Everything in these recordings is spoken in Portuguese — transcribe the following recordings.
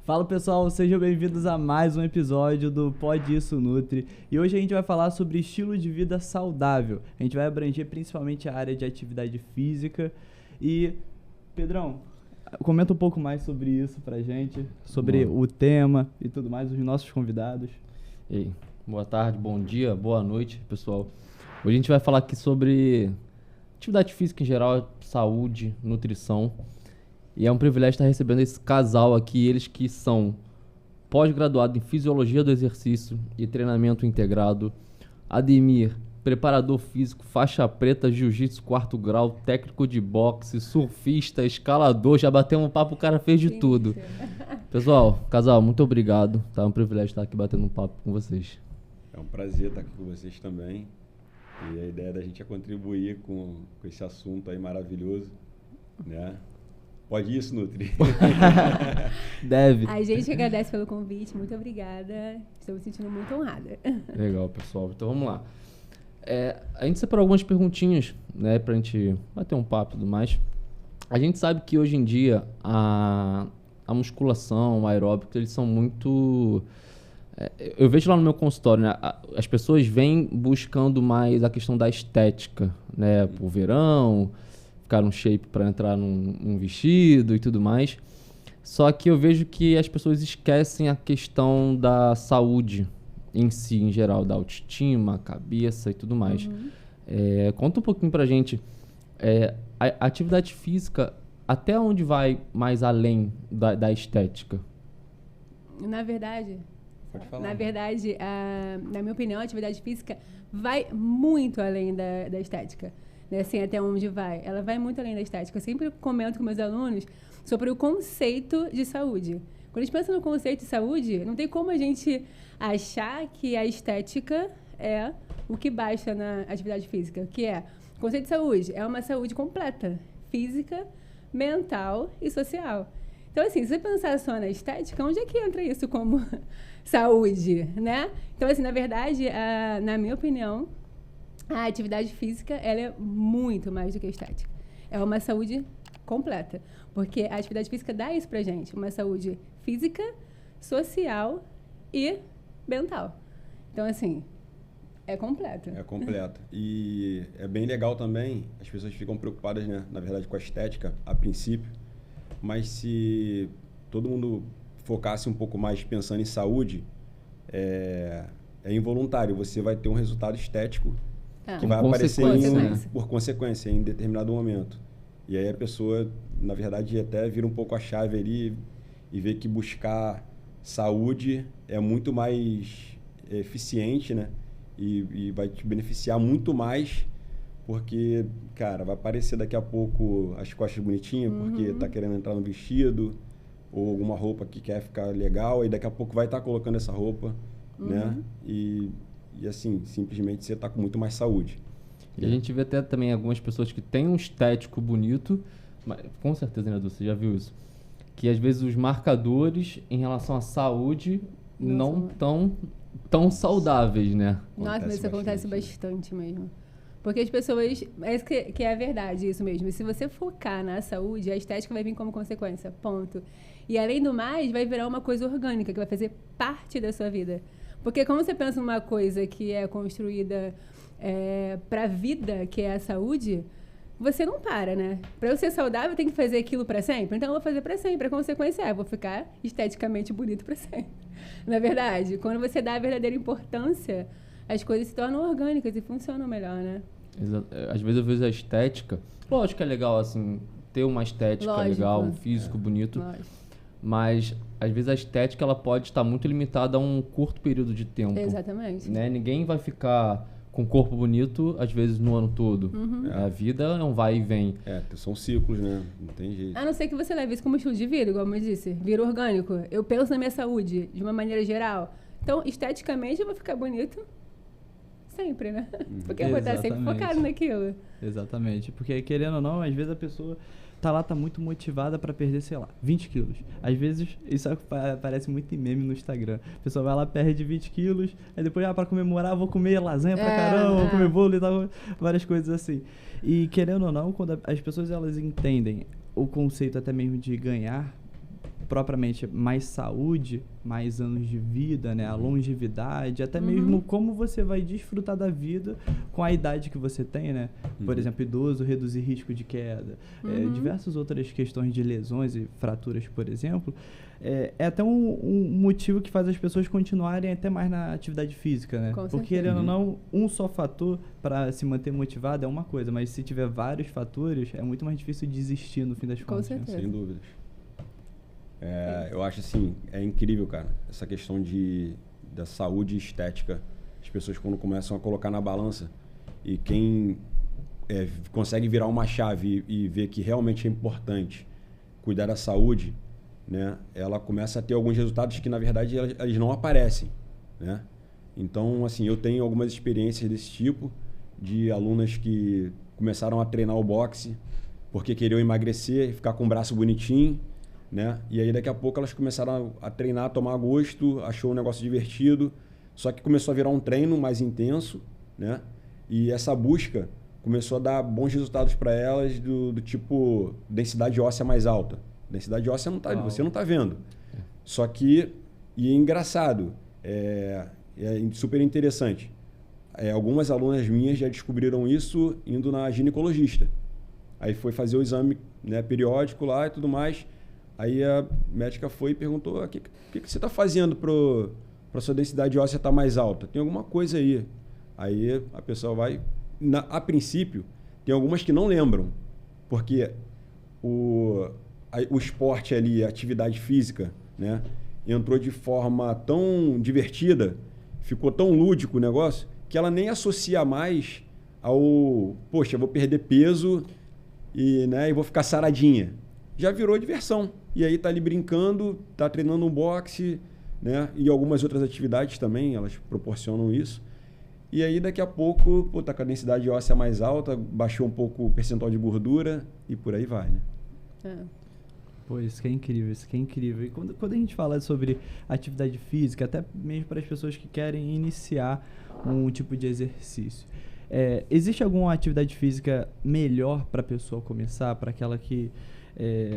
Fala pessoal, sejam bem-vindos a mais um episódio do Pode Isso Nutri. E hoje a gente vai falar sobre estilo de vida saudável. A gente vai abranger principalmente a área de atividade física. E, Pedrão, comenta um pouco mais sobre isso pra gente, sobre o tema e tudo mais, os nossos convidados. Ei, boa tarde, bom dia, boa noite, pessoal. Hoje a gente vai falar aqui sobre atividade física em geral, saúde, nutrição. E é um privilégio estar recebendo esse casal aqui, eles que são pós-graduados em Fisiologia do Exercício e Treinamento Integrado. Ademir, preparador físico, faixa preta, jiu-jitsu, 4º grau, técnico de boxe, surfista, escalador, já batemos um papo, o cara fez de tudo. Pessoal, casal, muito obrigado, tá? É um privilégio estar aqui batendo um papo com vocês. É um prazer estar aqui com vocês também. E a ideia da gente é contribuir com esse assunto aí maravilhoso, né? Pode isso, Nutri? Deve. A gente agradece pelo convite, muito obrigada. Estou me sentindo muito honrada. Legal, pessoal. Então vamos lá. A gente separou algumas perguntinhas, né, pra gente bater um papo e tudo mais. A gente sabe que hoje em dia a musculação, o aeróbico, eles são muito... eu vejo lá no meu consultório, né, as pessoas vêm buscando mais a questão da estética, né, pro verão, ficar um shape para entrar num vestido e tudo mais. Só que eu vejo que as pessoas esquecem a questão da saúde em si, em geral, da autoestima, cabeça e tudo mais. Conta um pouquinho pra gente, a atividade física, até onde vai mais além da estética? Na verdade, Pode falar. na minha opinião, a atividade física vai muito além da estética. Né, assim, até onde vai. Ela vai muito além da estética. Eu sempre comento com meus alunos sobre o conceito de saúde. Quando a gente pensa no conceito de saúde, não tem como a gente achar que a estética é o que basta na atividade física, que é o conceito de saúde é uma saúde completa, física, mental e social. Então, assim, se você pensar só na estética, onde é que entra isso como saúde, né? Então, assim, na verdade, na minha opinião, a atividade física, ela é muito mais do que a estética. É uma saúde completa. Porque a atividade física dá isso pra gente. Uma saúde física, social e mental. Então, assim, é completa. É completa. E é bem legal também, as pessoas ficam preocupadas, né, na verdade, com a estética, a princípio. Mas se todo mundo focasse um pouco mais pensando em saúde, é involuntário. Você vai ter um resultado estético que vai aparecer por consequência em determinado momento. E aí a pessoa, na verdade, até vira um pouco a chave ali e vê que buscar saúde é muito mais eficiente, né? E vai te beneficiar muito mais porque, cara, vai aparecer daqui a pouco as costas bonitinhas porque tá querendo entrar no vestido ou alguma roupa que quer ficar legal e daqui a pouco vai estar colocando essa roupa, né? E assim, simplesmente você está com muito mais saúde. E a gente vê até também algumas pessoas que têm um estético bonito, mas, com certeza, né, Edu, você já viu isso, que às vezes os marcadores em relação à saúde não tão saudáveis, né? Nossa, mas isso acontece bastante mesmo. Porque as pessoas... É isso que é a verdade, isso mesmo. E se você focar na saúde, a estética vai vir como consequência, ponto. E além do mais, vai virar uma coisa orgânica, que vai fazer parte da sua vida. Porque como você pensa numa coisa que é construída para a vida, que é a saúde, você não para, né? Para eu ser saudável, eu tenho que fazer aquilo para sempre. Então, eu vou fazer para sempre. A consequência eu vou ficar esteticamente bonito para sempre. Na verdade, quando você dá a verdadeira importância, as coisas se tornam orgânicas e funcionam melhor, né? Às vezes eu vejo a estética... Lógico que é legal, assim, ter uma estética legal, um físico bonito. Lógico. Mas, às vezes, a estética ela pode estar muito limitada a um curto período de tempo. Exatamente. Né? Ninguém vai ficar com corpo bonito, às vezes, no ano todo. A vida é um vai e vem. São ciclos, né? Não tem jeito. A não ser que você leve isso como estilo de vida, igual eu disse. Vira orgânico. Eu penso na minha saúde, de uma maneira geral. Então, esteticamente, eu vou ficar bonito sempre, né? Porque eu vou estar sempre focado naquilo. Exatamente. Porque, querendo ou não, às vezes a pessoa tá muito motivada pra perder, sei lá, 20 quilos. Às vezes, isso aparece muito em meme no Instagram. A pessoa vai lá, perde 20 quilos, aí depois, pra comemorar, vou comer lasanha pra caramba, vou comer bolo e tal, várias coisas assim. E, querendo ou não, quando as pessoas, elas entendem o conceito até mesmo de ganhar propriamente mais saúde, mais anos de vida, né? A longevidade, até mesmo como você vai desfrutar da vida com a idade que você tem, né? Por exemplo, idoso, reduzir risco de queda. Diversas outras questões de lesões e fraturas, por exemplo. É até um motivo que faz as pessoas continuarem até mais na atividade física, né? Porque, querendo ou não, um só fator para se manter motivado é uma coisa, mas se tiver vários fatores, é muito mais difícil desistir no fim das contas. Com certeza. Sem dúvidas. Eu acho assim, é incrível, cara, essa questão da saúde e estética. As pessoas quando começam a colocar na balança e quem consegue virar uma chave e ver que realmente é importante cuidar da saúde, né? Ela começa a ter alguns resultados que, na verdade, eles não aparecem, né? Então, assim, eu tenho algumas experiências desse tipo, de alunas que começaram a treinar o boxe porque queriam emagrecer e ficar com o braço bonitinho, né? E aí, daqui a pouco, elas começaram a treinar, a tomar gosto, achou um negócio divertido, só que começou a virar um treino mais intenso, né? E essa busca começou a dar bons resultados para elas do tipo densidade óssea mais alta. Densidade óssea você não está vendo. Só que, e é engraçado, é super interessante. Algumas alunas minhas já descobriram isso indo na ginecologista. Aí foi fazer o exame, né, periódico lá e tudo mais. Aí a médica foi e perguntou: o que você está fazendo para sua densidade óssea estar mais alta? Tem alguma coisa aí. Aí a pessoa vai... A princípio, tem algumas que não lembram, porque o esporte ali, a atividade física, né, entrou de forma tão divertida, ficou tão lúdico o negócio, que ela nem associa mais ao, poxa, eu vou perder peso e vou ficar saradinha. Já virou diversão. E aí tá ali brincando, tá treinando um boxe, né, e algumas outras atividades também, elas proporcionam isso. E aí, daqui a pouco, tá com a densidade óssea mais alta, baixou um pouco o percentual de gordura e por aí vai, né? Pô, isso que é incrível, isso que é incrível. E quando a gente fala sobre atividade física, até mesmo para as pessoas que querem iniciar um tipo de exercício, existe alguma atividade física melhor para a pessoa começar, para aquela que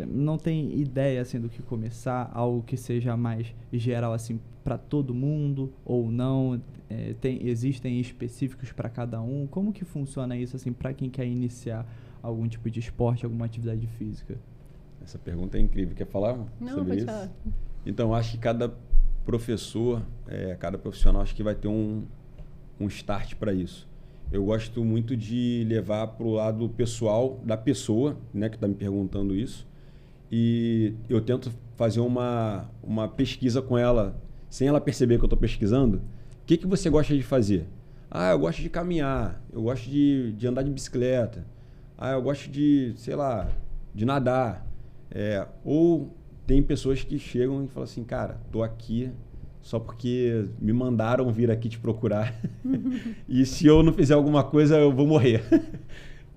não tem ideia assim, do que começar, algo que seja mais geral assim, para todo mundo ou não? Existem específicos para cada um? Como que funciona isso assim, para quem quer iniciar algum tipo de esporte, alguma atividade física? Essa pergunta é incrível. Quer falar sobre isso? Falar. Então, acho que cada professor, cada profissional, acho que vai ter um start para isso. Eu gosto muito de levar para o lado pessoal da pessoa, né, que está me perguntando isso. E eu tento fazer uma pesquisa com ela, sem ela perceber que eu estou pesquisando. O que você gosta de fazer? Eu gosto de caminhar, eu gosto de andar de bicicleta, eu gosto de, sei lá, de nadar. Ou tem pessoas que chegam e falam assim: cara, tô aqui só porque me mandaram vir aqui te procurar e se eu não fizer alguma coisa eu vou morrer.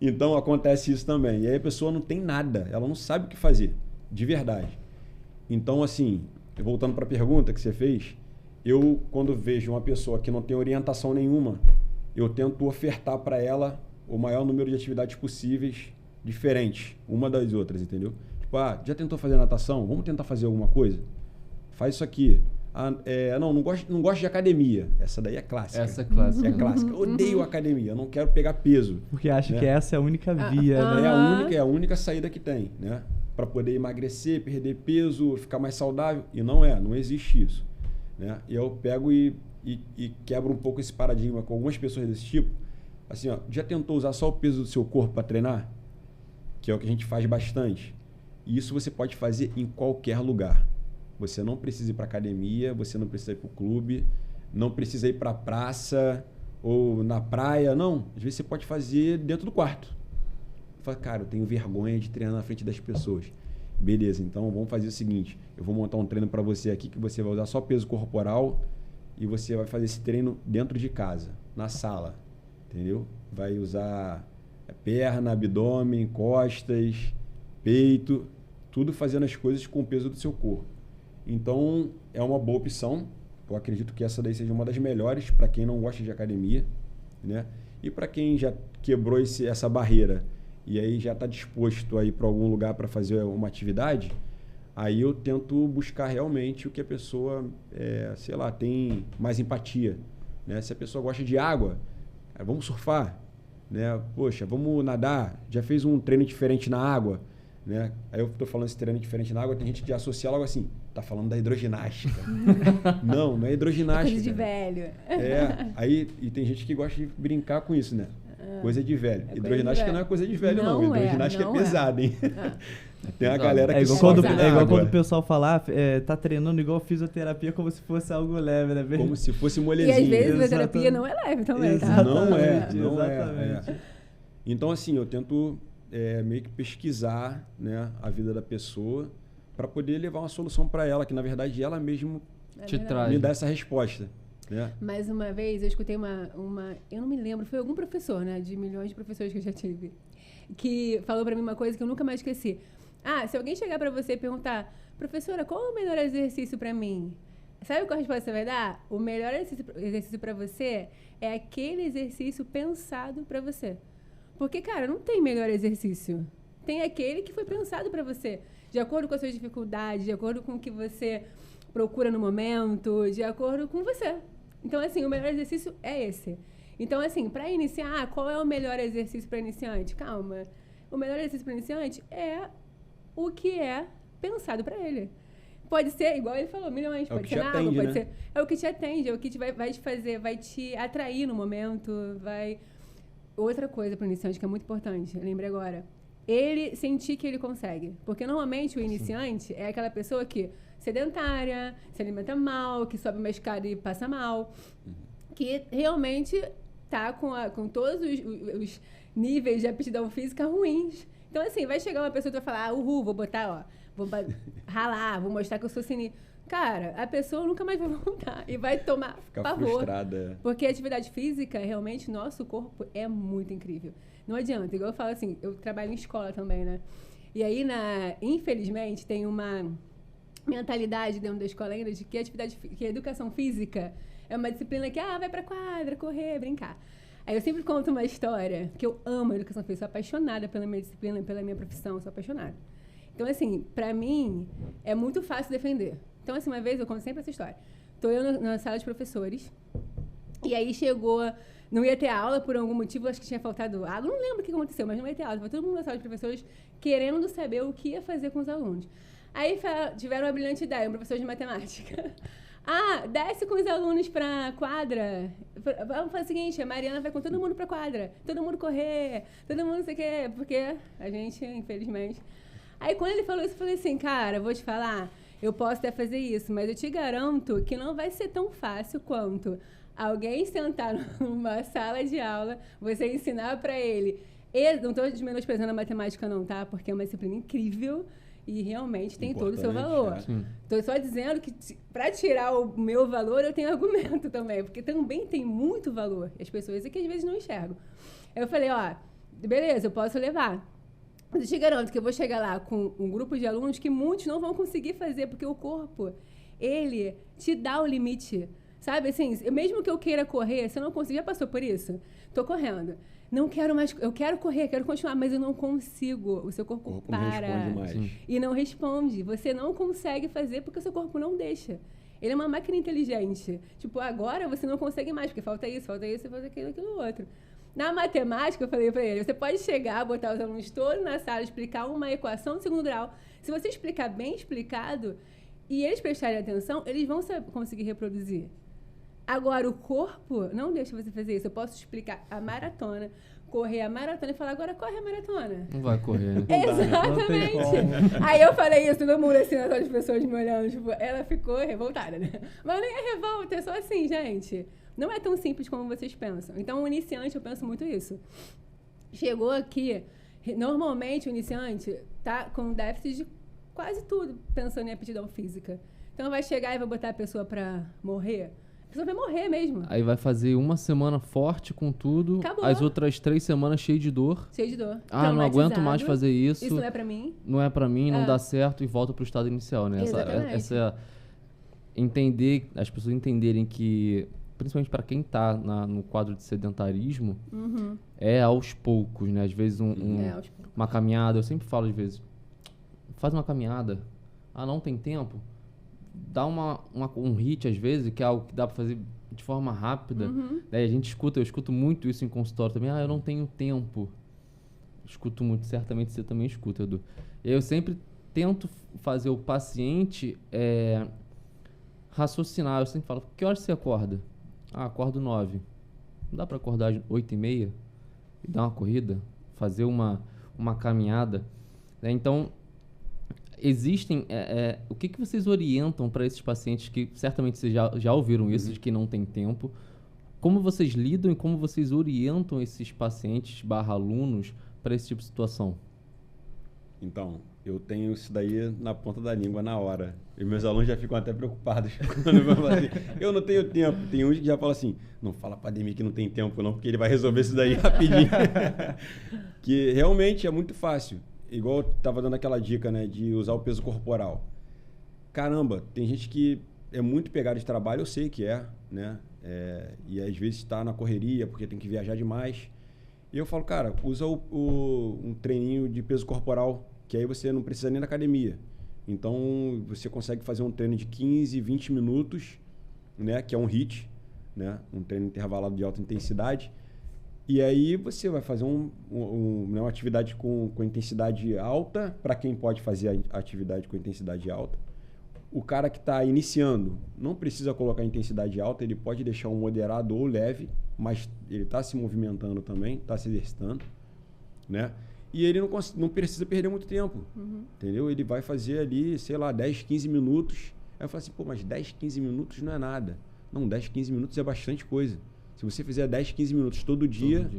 Então acontece isso também. E aí a pessoa não tem nada, ela não sabe o que fazer, de verdade. Então, assim, voltando para a pergunta que você fez, eu, quando vejo uma pessoa que não tem orientação nenhuma, eu tento ofertar para ela o maior número de atividades possíveis, diferentes, uma das outras, entendeu? Tipo, já tentou fazer natação? Vamos tentar fazer alguma coisa? Faz isso aqui. Não gosto de academia. Essa daí é clássica. Essa é clássica. É clássica. Odeio academia, não quero pegar peso. Porque acha, né, que essa é a única via, né? É a única saída que tem, né? Para poder emagrecer, perder peso, ficar mais saudável. E não existe isso, né? E eu pego e quebro um pouco esse paradigma com algumas pessoas desse tipo. Assim, já tentou usar só o peso do seu corpo para treinar? Que é o que a gente faz bastante. E isso você pode fazer em qualquer lugar. Você não precisa ir para academia, você não precisa ir para o clube, não precisa ir para a praça ou na praia, não. Às vezes você pode fazer dentro do quarto. Fala, cara, eu tenho vergonha de treinar na frente das pessoas. Beleza, então vamos fazer o seguinte, eu vou montar um treino para você aqui que você vai usar só peso corporal e você vai fazer esse treino dentro de casa, na sala, entendeu? Vai usar perna, abdômen, costas, peito, tudo fazendo as coisas com o peso do seu corpo. Então, é uma boa opção. Eu acredito que essa daí seja uma das melhores para quem não gosta de academia, né? E para quem já quebrou essa barreira e aí já está disposto a ir para algum lugar para fazer uma atividade, Aí eu tento buscar realmente o que a pessoa, sei lá, tem mais empatia, né? Se a pessoa gosta de água, vamos surfar, né? Poxa, vamos nadar, já fez um treino diferente na água, né? Aí eu tô falando esse treino diferente na água, tem gente que associa logo assim, tá falando da hidroginástica. Não é hidroginástica. Coisa de velho. Aí e tem gente que gosta de brincar com isso, né? Coisa de velho. Hidroginástica não é coisa de velho, não. Hidroginástica é pesada, hein? Tem a galera que igual quando o pessoal falar, tá treinando igual fisioterapia como se fosse algo leve, né? Como se fosse molezinho. E às vezes a fisioterapia não é leve também, tá? Não é. Então, assim, eu tento meio que pesquisar, né, a vida da pessoa para poder levar uma solução para ela, que na verdade ela mesmo me dá essa resposta. Né? Mais uma vez, eu escutei eu não me lembro, foi algum professor, né, de milhões de professores que eu já tive, que falou para mim uma coisa que eu nunca mais esqueci. Se alguém chegar para você e perguntar, professora, qual é o melhor exercício para mim? Sabe qual a resposta você vai dar? O melhor exercício para você é aquele exercício pensado para você. Porque, cara, não tem melhor exercício. Tem aquele que foi pensado para você, de acordo com as suas dificuldades, de acordo com o que você procura no momento, de acordo com você. Então, assim, o melhor exercício é esse. Então, assim, para iniciar, qual é o melhor exercício para iniciante? Calma. O melhor exercício para iniciante é o que é pensado para ele. Pode ser, igual ele falou, milhões, pode ser na água, pode ser. É o que te atende, é o que vai te fazer, vai te atrair no momento, vai... Outra coisa para o iniciante que é muito importante, eu lembrei agora. Ele sentir que ele consegue. Porque normalmente o iniciante é aquela pessoa que sedentária, se alimenta mal, que sobe uma escada e passa mal, que realmente tá com todos os níveis de aptidão física ruins. Então, assim, vai chegar uma pessoa que vai falar, vou botar, vou ralar, vou mostrar que eu sou sinistro. Cara, a pessoa nunca mais vai voltar e vai tomar pavor. Frustrada. Porque a atividade física, realmente, nosso corpo é muito incrível. Não adianta, igual eu falo assim, eu trabalho em escola também, né? E aí, infelizmente, tem uma mentalidade dentro da escola ainda de que a educação física é uma disciplina que, vai pra quadra, correr, brincar. Aí eu sempre conto uma história, que eu amo a educação física, sou apaixonada pela minha disciplina, pela minha profissão, sou apaixonada. Então, assim, pra mim, é muito fácil defender. Então, assim, uma vez, eu conto sempre essa história. Tô eu na sala de professores, e aí não ia ter aula por algum motivo, acho que tinha faltado água, não lembro o que aconteceu, mas não ia ter aula. Tava todo mundo na sala de professores querendo saber o que ia fazer com os alunos. Aí tiveram uma brilhante ideia, um professor de matemática. Desce com os alunos pra quadra. Vamos fazer o seguinte, a Mariana vai com todo mundo pra quadra. Todo mundo correr, todo mundo não sei o quê. Porque a gente, infelizmente... Aí, quando ele falou isso, eu falei assim, cara, vou te falar, eu posso até fazer isso, mas eu te garanto que não vai ser tão fácil quanto alguém sentar numa sala de aula, você ensinar pra ele. Não estou desmenosprezando a matemática não, tá? Porque é uma disciplina incrível e realmente tem todo o seu valor. Estou só dizendo que para tirar o meu valor, eu tenho argumento também, porque também tem muito valor. As pessoas que às vezes não enxergam. Eu falei, beleza, eu posso levar. Mas eu te garanto que eu vou chegar lá com um grupo de alunos que muitos não vão conseguir fazer, porque o corpo, ele te dá o limite. Sabe, assim, mesmo que eu queira correr, se eu não conseguir, já passou por isso? Tô correndo. Não quero mais, eu quero correr, quero continuar, mas eu não consigo. O seu corpo para. Não responde mais. E não responde. Você não consegue fazer porque o seu corpo não deixa. Ele é uma máquina inteligente. Tipo, agora você não consegue mais, porque falta isso, falta aquilo outro. Na matemática, eu falei para ele, você pode chegar, botar os alunos todos na sala, explicar uma equação de segundo grau. Se você explicar bem explicado e eles prestarem atenção, eles vão conseguir reproduzir. Agora, o corpo não deixa você fazer isso. Eu posso explicar a maratona, correr a maratona e falar, agora corre a maratona. Não vai correr, né? Exatamente. Aí eu falei isso, todo mundo assim, as pessoas me olhando, tipo, ela ficou revoltada, né? Mas nem é revolta, é só assim, gente. Não é tão simples como vocês pensam. Então, o iniciante, eu penso muito isso. Chegou aqui, normalmente o iniciante tá com déficit de quase tudo, pensando em aptidão física. Então, vai chegar e vai botar a pessoa pra morrer. A pessoa vai morrer mesmo. Aí vai fazer uma semana forte com tudo, acabou. As outras 3 semanas cheio de dor. Cheio de dor. Não aguento mais fazer isso. Isso não é pra mim. Não é pra mim, não dá certo e volta pro estado inicial, né? Essa entender, as pessoas entenderem que, principalmente para quem tá no quadro de sedentarismo, é aos poucos, né? Às vezes uma caminhada, eu sempre falo às vezes, faz uma caminhada, não tem tempo, dá um HIIT às vezes, que é algo que dá para fazer de forma rápida. Daí eu escuto muito isso em consultório também. Eu não tenho tempo. Escuto muito, certamente você também escuta, Edu. Eu sempre tento fazer o paciente raciocinar. Eu sempre falo, que horas você acorda? Acordo 9. Não dá para acordar 8h30 e dar uma corrida? Fazer uma caminhada? Então, existem... o que vocês orientam para esses pacientes que certamente vocês já ouviram isso, de que não tem tempo? Como vocês lidam e como vocês orientam esses pacientes /alunos para esse tipo de situação? Então, eu tenho isso daí na ponta da língua na hora. E meus alunos já ficam até preocupados quando vão falar assim, eu não tenho tempo. Tem uns que já falam assim, não fala para Ademir que não tem tempo não, porque ele vai resolver isso daí rapidinho. Que realmente é muito fácil. Igual eu estava dando aquela dica, né, de usar o peso corporal. Caramba, tem gente que é muito pegada de trabalho, eu sei que né? E às vezes está na correria porque tem que viajar demais. E eu falo, cara, usa um treininho de peso corporal, que aí você não precisa nem da academia. Então, você consegue fazer um treino de 15, 20 minutos, né? Que é um HIIT, né? Um treino intervalado de alta intensidade. E aí você vai fazer uma atividade com intensidade alta, para quem pode fazer a atividade com intensidade alta. O cara que está iniciando não precisa colocar intensidade alta, ele pode deixar um moderado ou leve, mas ele está se movimentando também, está se exercitando, né? E ele não precisa perder muito tempo, entendeu? Ele vai fazer ali, sei lá, 10, 15 minutos. Aí eu falo assim, mas 10, 15 minutos não é nada. Não, 10, 15 minutos é bastante coisa. Se você fizer 10, 15 minutos todo dia,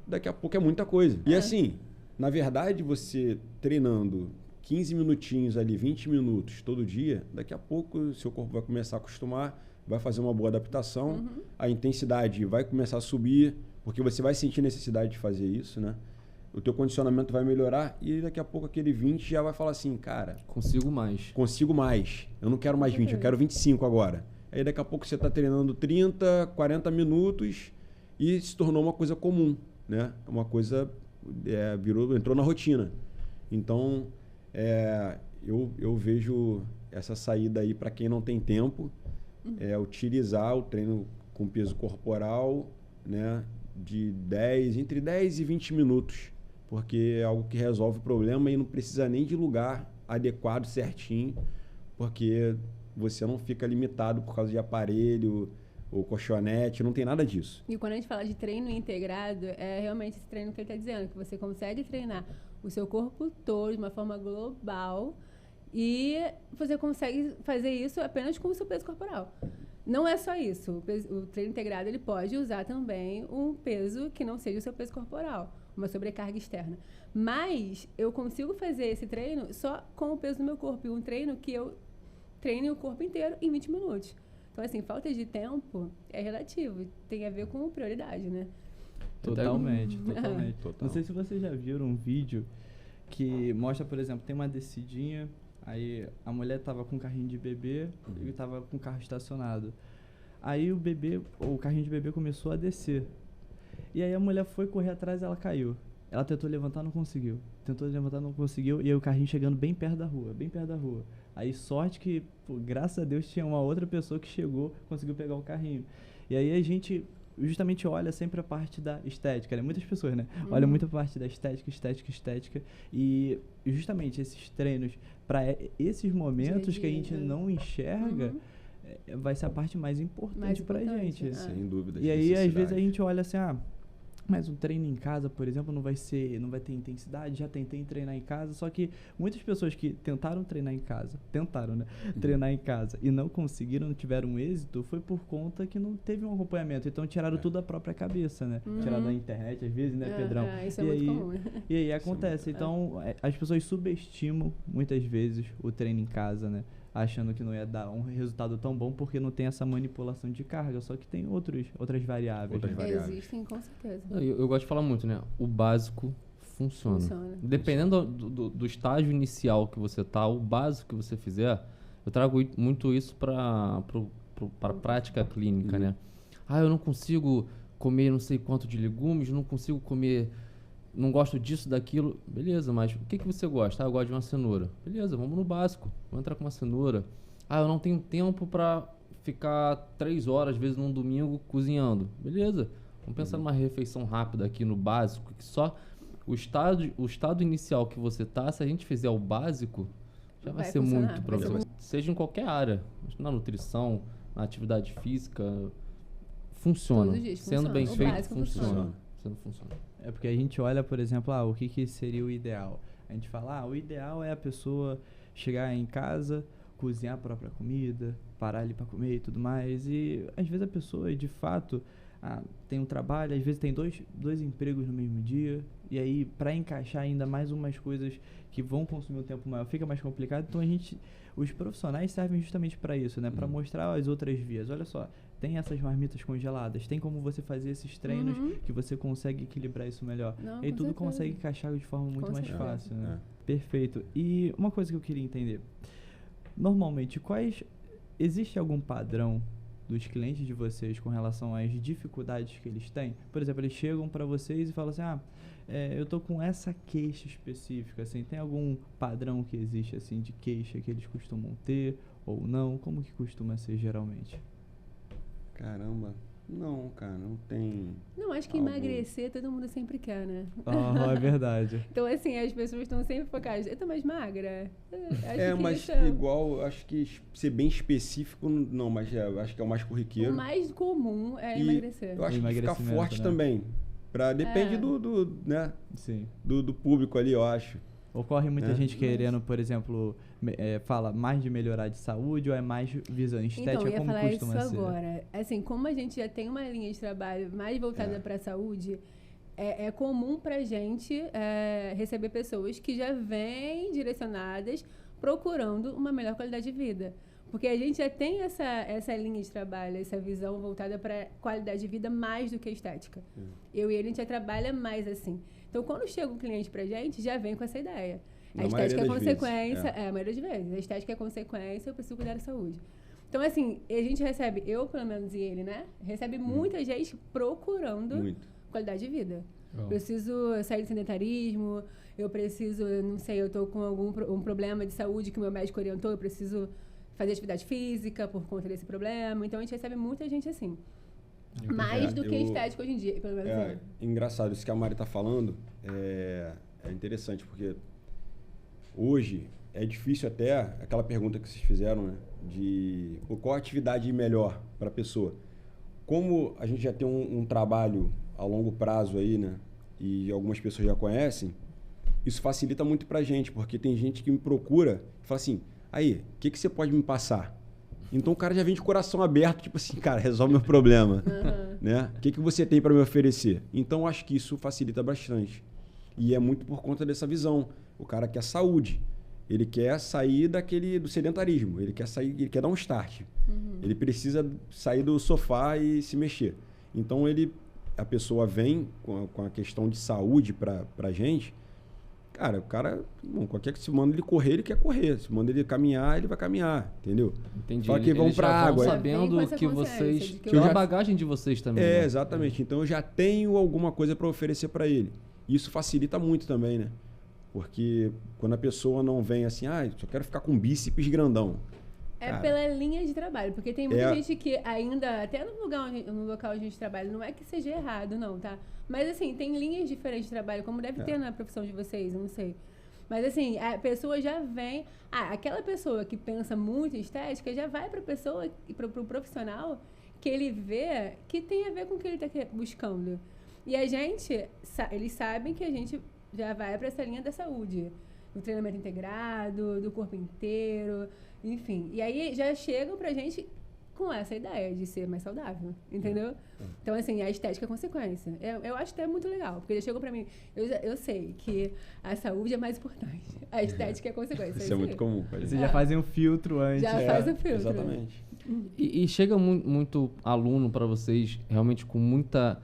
daqui a pouco é muita coisa. E assim, na verdade, você treinando 15 minutinhos ali, 20 minutos todo dia, daqui a pouco o seu corpo vai começar a acostumar, vai fazer uma boa adaptação, a intensidade vai começar a subir, porque você vai sentir necessidade de fazer isso, né? O teu condicionamento vai melhorar e daqui a pouco aquele 20 já vai falar assim, cara... Consigo mais. Eu não quero mais 20, eu quero 25 agora. Aí daqui a pouco você está treinando 30, 40 minutos e se tornou uma coisa comum, né? Uma coisa entrou na rotina. Então, eu vejo essa saída aí para quem não tem tempo, utilizar o treino com peso corporal, né? Entre 10 e 20 minutos, porque é algo que resolve o problema e não precisa nem de lugar adequado, certinho, porque você não fica limitado por causa de aparelho ou colchonete, não tem nada disso. E quando a gente fala de treino integrado, é realmente esse treino que ele está dizendo, que você consegue treinar o seu corpo todo de uma forma global e você consegue fazer isso apenas com o seu peso corporal. Não é só isso. O treino integrado ele pode usar também um peso que não seja o seu peso corporal, uma sobrecarga externa. Mas eu consigo fazer esse treino só com o peso do meu corpo. E um treino que eu treine o corpo inteiro em 20 minutos. Então, assim, falta de tempo é relativo. Tem a ver com prioridade, né? Totalmente. Total. Não sei se vocês já viram um vídeo que mostra, por exemplo, tem uma descidinha, aí a mulher tava com um carrinho de bebê e tava com o carro estacionado. Aí o carrinho de bebê começou a descer. E aí a mulher foi correr atrás e ela caiu. Ela tentou levantar, não conseguiu. E aí o carrinho chegando bem perto da rua. Aí sorte que, graças a Deus, tinha uma outra pessoa que chegou, conseguiu pegar o carrinho. E aí a gente justamente olha sempre a parte da estética, né? Muitas pessoas, né? Olham muito a parte da estética. E justamente esses treinos, para esses momentos que a gente não enxerga, vai ser a parte mais importante pra gente. Sem dúvida. E aí, às vezes, a gente olha assim, mas um treino em casa, por exemplo, não vai ter intensidade. Já tentei treinar em casa, só que muitas pessoas que tentaram, né? Treinar em casa e não conseguiram, não tiveram êxito, foi por conta que não teve um acompanhamento. Então tiraram tudo da própria cabeça, né? Tiraram da internet, às vezes, né, Pedrão? Isso é muito comum. E aí acontece. Então, as pessoas subestimam muitas vezes o treino em casa, né? Achando que não ia dar um resultado tão bom porque não tem essa manipulação de carga, só que tem outras variáveis. Existem, com certeza. Eu gosto de falar muito, né? O básico funciona. Dependendo do estágio inicial que você tá, o básico que você fizer, eu trago muito isso para a prática clínica, né? Eu não consigo comer não sei quanto de legumes, não consigo comer não gosto disso, daquilo. Beleza, mas o que você gosta? Eu gosto de uma cenoura. Beleza, vamos no básico. Vamos entrar com uma cenoura. Eu não tenho tempo para ficar 3 horas, às vezes num domingo, cozinhando. Beleza, vamos pensar numa refeição rápida aqui no básico, que só o estado inicial que você tá, se a gente fizer o básico, já vai ser funcionar, muito vai ser problema. Seja em qualquer área, na nutrição, na atividade física, funciona. Todos os dias Sendo funciona. bem O feito, básico funciona. Sendo funciona. É porque a gente olha, por exemplo, o que seria o ideal. A gente fala, o ideal é a pessoa chegar em casa, cozinhar a própria comida, parar ali para comer e tudo mais. E às vezes a pessoa, de fato, tem um trabalho, às vezes tem dois empregos no mesmo dia. E aí, para encaixar ainda mais umas coisas que vão consumir um tempo maior, fica mais complicado. Então os profissionais servem justamente para isso, né? Para mostrar as outras vias. Olha só, tem essas marmitas congeladas, tem como você fazer esses treinos que você consegue equilibrar isso melhor. Não, e aí com tudo certeza. consegue encaixar de forma muito Com mais certeza. fácil, né? Perfeito. E uma coisa que eu queria entender. Normalmente, existe algum padrão dos clientes de vocês com relação às dificuldades que eles têm? Por exemplo, eles chegam para vocês e falam assim, eu tô com essa queixa específica, assim, tem algum padrão que existe, assim, de queixa que eles costumam ter ou não? Como que costuma ser geralmente? Caramba. Não, cara, não tem... Não, acho que algo- emagrecer todo mundo sempre quer, né? É verdade. Então, assim, as pessoas estão sempre focadas. Eu tô mais magra? Acho que mas isso é igual, acho que ser bem específico, não, mas acho que é o mais o corriqueiro. mais comum é E emagrecer. Eu acho que ficar Emagrecimento, forte né? também. Depende É. né, Sim. do público ali, eu acho. Ocorre muita Né? gente querendo, por exemplo, fala mais de melhorar de saúde ou é mais visão estética? Então, eu ia Como falar isso costuma ser? agora. Assim, como a gente já tem uma linha de trabalho mais voltada para a saúde, é comum pra gente receber pessoas que já vêm direcionadas procurando uma melhor qualidade de vida. Porque a gente já tem essa linha de trabalho, essa visão voltada para qualidade de vida mais do que estética. Eu e ele, a gente já trabalha mais assim. Então, quando chega um cliente pra gente, já vem com essa ideia. A Na estética é maioria das vezes, consequência, a maioria das vezes. A estética é consequência, eu preciso cuidar da saúde. Então, assim, a gente recebe, eu pelo menos e ele, né? Recebe muita gente procurando Muito. qualidade de vida. Oh. Preciso sair do sedentarismo, eu preciso, não sei, eu tô com um problema de saúde que o meu médico orientou, eu preciso fazer atividade física por conta desse problema. Então, a gente recebe muita gente assim. Mais do que estética hoje em dia, pelo menos eu. Engraçado, isso que a Mari tá falando é interessante, porque hoje é difícil até, aquela pergunta que vocês fizeram, né? De qual a atividade melhor para a pessoa. Como a gente já tem um trabalho a longo prazo aí, né? E algumas pessoas já conhecem, isso facilita muito pra gente, porque tem gente que me procura e fala assim, aí, o que você pode me passar? Então o cara já vem de coração aberto, tipo assim, cara, resolve meu problema. Né? O que você tem para me oferecer? Então acho que isso facilita bastante. E é muito por conta dessa visão. O cara quer saúde. Ele quer sair do sedentarismo. Ele quer dar um start. Ele precisa sair do sofá e se mexer. Então a pessoa vem com a questão de saúde pra gente. Cara, se manda ele correr, ele quer correr. Se manda ele caminhar, ele vai caminhar, entendeu? Entendi. Só que vão Eles pra já vão água. sabendo Vem com que essa consciência vocês... de que Pela eu- bagagem de vocês também. né? Exatamente. Então eu já tenho alguma coisa para oferecer para ele. Isso facilita muito também, né? Porque quando a pessoa não vem assim, só quero ficar com bíceps grandão. É Cara, pela linha de trabalho, porque tem muita gente que ainda, até no local onde a gente trabalha, não é que seja errado, não, tá? Mas assim, tem linhas diferentes de trabalho, como deve ter na profissão de vocês, eu não sei. Mas assim, a pessoa já vem. Aquela pessoa que pensa muito em estética já vai para a pessoa, para o profissional, que ele vê que tem a ver com o que ele está buscando. E a gente, eles sabem que a gente já vai para essa linha da saúde, do treinamento integrado, do corpo inteiro, enfim. E aí já chegam pra gente com essa ideia de ser mais saudável, entendeu? Então, assim, a estética é consequência. Eu acho até muito legal, porque eles chegam pra mim, eu sei que a saúde é mais importante, a estética é consequência. Isso é muito comum. Vocês já fazem um filtro antes. Já faz o filtro. Exatamente. E chega muito aluno para vocês realmente com muita...